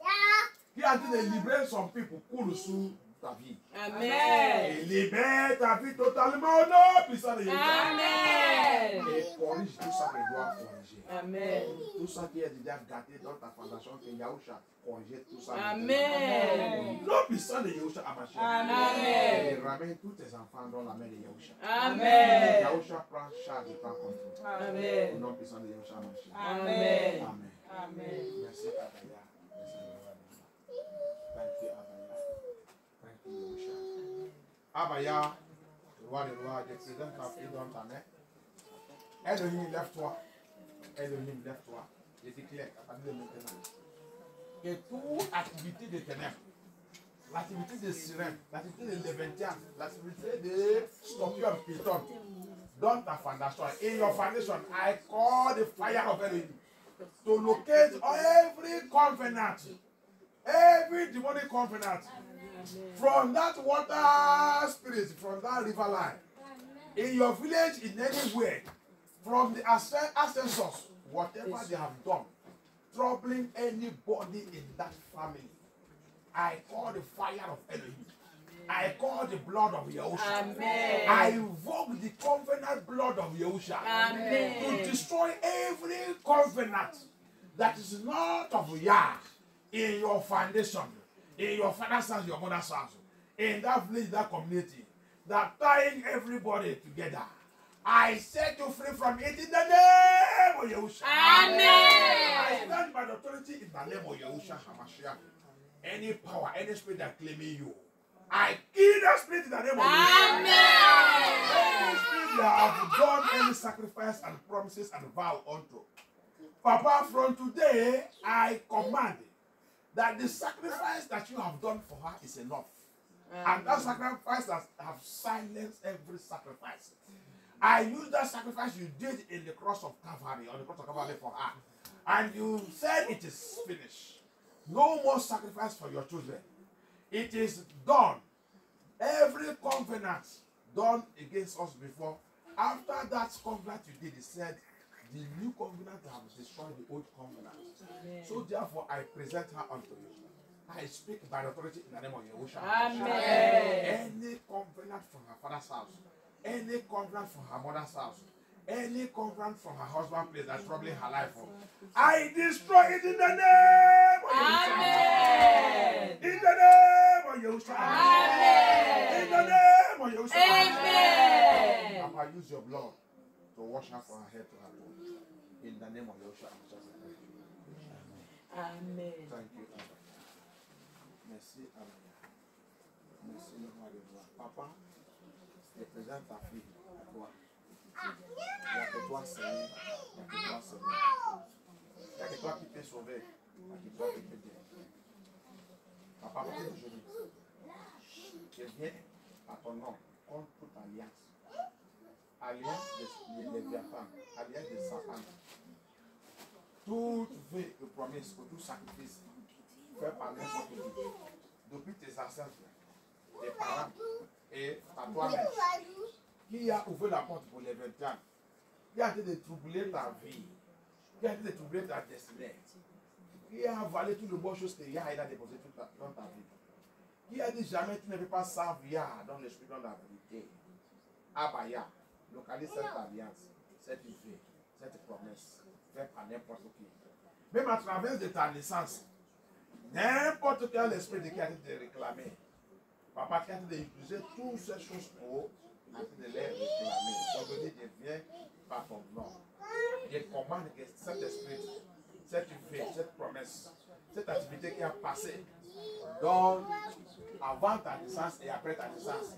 qui a dit de libérer son peuple, coule sous ta vie. Amen. Et libère ta vie totalement au nom puissant de Yahushua. Amen. Et corrige tout ça que doit corriger. Amen. Tout ça qui est déjà gâté dans ta fondation, que Yahushua corrige tout ça. Amen. Le nom puissant de Yahushua a marché. Amen. Et ramène tous tes enfants dans la main de Yahushua. Amen. Yahushua prend charge et prend contrôle. Amen. Le nom puissant de Yahushua a marché. Amen. Amen. Amen. Merci Abaya. Merci Abaya. Thank you Yahushua. Abaya, le roi des rois, je présente ta fille dans ta main. Elohim, lève-toi. Elohim, lève-toi. Je déclare à partir de maintenant que toute activité de ténèbres, l'activité de sirène, l'activité de léventian, l'activité de scorpion python, dans ta foundation, in your foundation, I call the fire of Elohim to locate every covenant, every demonic covenant, from that water spirit, from that river line, in your village, in anywhere, from the ancestors, whatever they have done, troubling anybody in that family, I call the fire of Elohim. I call the blood of Yahushua. Amen. I invoke the covenant blood of Yahushua Amen. to destroy every covenant that is not of Yah in your foundation, in your father's house, your mother's house, in that village, that community, that tying everybody together. I set you free from it in the name of Yahushua. Amen. I stand by the authority in the name of Yahushua HaMashiach. Any power, any spirit that claiming you, I kill that spirit in the name of Yahushua. Amen. Any spirit that have done any sacrifice and promises and vow unto. Papa, from today, I command that the sacrifice that you have done for her is enough. And that sacrifice has have silenced every sacrifice. I use that sacrifice you did in the cross of Calvary, on the cross of Calvary for her. And you said it is finished. No more sacrifice for your children. It is done. Every covenant done against us before, after that covenant you did, it said, the new covenant have destroyed the old covenant. Amen. So therefore, I present her unto you. I speak by authority in the name of Yahushua. Amen. Any covenant from her father's house, any covenant from her mother's house, any covenant from her husband's place that's troubling her life, I destroy it in the name of Yahushua. Amen. In the name of Yahushua. Amen. In the name of Yahushua. Amen. Papa, use your blood to wash her from her head to her toe. In the name of Yahushua. Amen. Thank you, Abba. Merci, Abba. Merci, le roi des rois. Papa, je présente ta fille à toi. Il n'y a que toi, Seigneur. Il n'y a que toi, Seigneur. Il n'y a que toi qui peux sauver. Il n'y a que toi qui peux dire. Papa, aujourd'hui, je viens à ton nom contre toute alliance alliance des Léviathans, alliance de Satan. Toute vie de promesse, tout sacrifice fait par n'importe qui, depuis tes ancêtres, tes parents et à toi-même, qui a ouvert la porte pour les 20 ans, qui a été de troubler ta vie, qui a été de troubler ta destinée, qui a avalé toutes les bonnes choses qu'il a déposées dans ta vie, qui a dit jamais tu ne peux pas servir dans l'esprit, dans la vérité. Abaya, localise cette alliance, cette vie, cette promesse, faite par n'importe qui. Même à travers de ta naissance, n'importe quel esprit de qui a été réclamé, papa qui a été d'utiliser toutes ces choses pour de les réclamer. Aujourd'hui, je viens par ton nom. Je commande que cet esprit, cette vie, cette promesse, cette activité qui a passé, donc avant ta naissance et après ta naissance,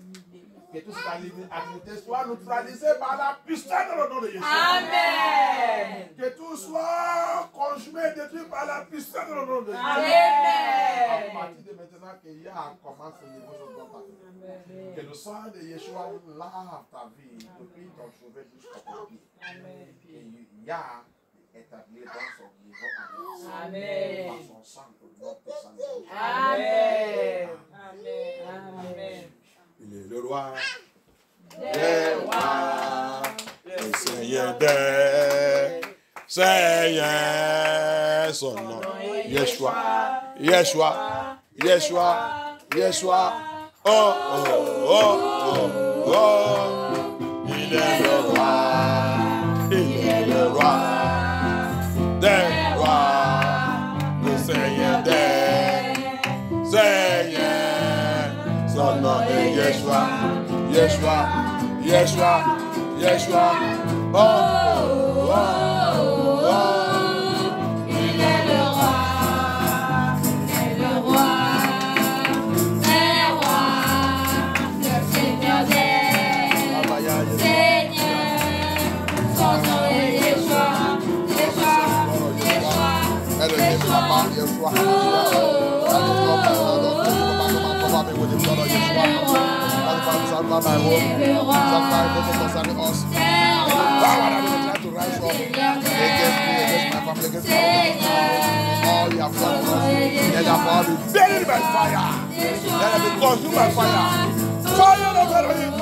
que toute cette activité soit neutralisée par la puissance dans le nom de Jésus. Amen. Que tout soit consumé, détruit par la puissance dans le nom de Jésus. Amen. À partir de maintenant, qu'il y a commence ce niveau sur ta vie. Que le sang de Yeshua lave ta vie depuis ton chevet jusqu'à ton pied. Et Yah établi dans son niveau à Amen. par son sang pour notre salut. Amen. Amen. Il est le roi Des rois, le Seigneur des Seigneurs, son nom. Yeshua, Yeshua, Yeshua, Yeshua. Oh, oh, oh, oh, oh. Il est le roi, il est le roi des rois, le Seigneur des Seigneurs. Son nom est Yeshua, Yeshua, Yeshua, Yeshua. Oh, oh, oh, oh. Il est le roi, des rois, le Seigneur des Seigneurs. Son nom est Yeshua, Yeshua, Yeshua, Yeshua. Buried by fire. Let it be consumed by fire. Fire over him.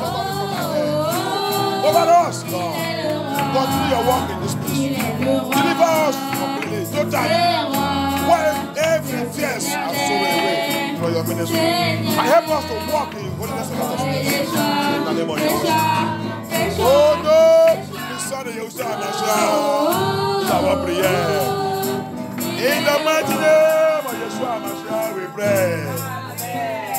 Over us, Lord. Continue your work in this place. Deliver us completely, totally. Wipe every tears and sorrow away from your ministry. And help us to walk in holiness and righteousness. In the name of Jesus. Oh no! The Son of Yahushua Mashiach. It's our prayer. In the mighty name of Yeshua Mashiach, we pray.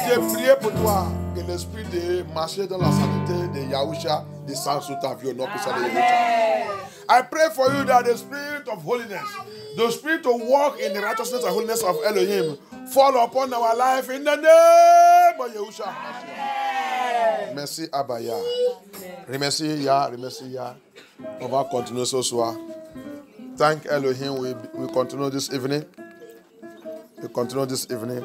J'ai prié pour toi que l'esprit de marcher dans la sainteté de Yahushua descende sur ta vie au nom puissant de Yahushua. I pray for you that the spirit of holiness, the spirit to walk in the righteousness and holiness of Elohim, fall upon our life in the name of Yahushua Mashiach. Merci Abaya. Remercie Yah, remercie Yah. On va continuer ce soir. Thank Elohim. We continue this evening. We continue this evening.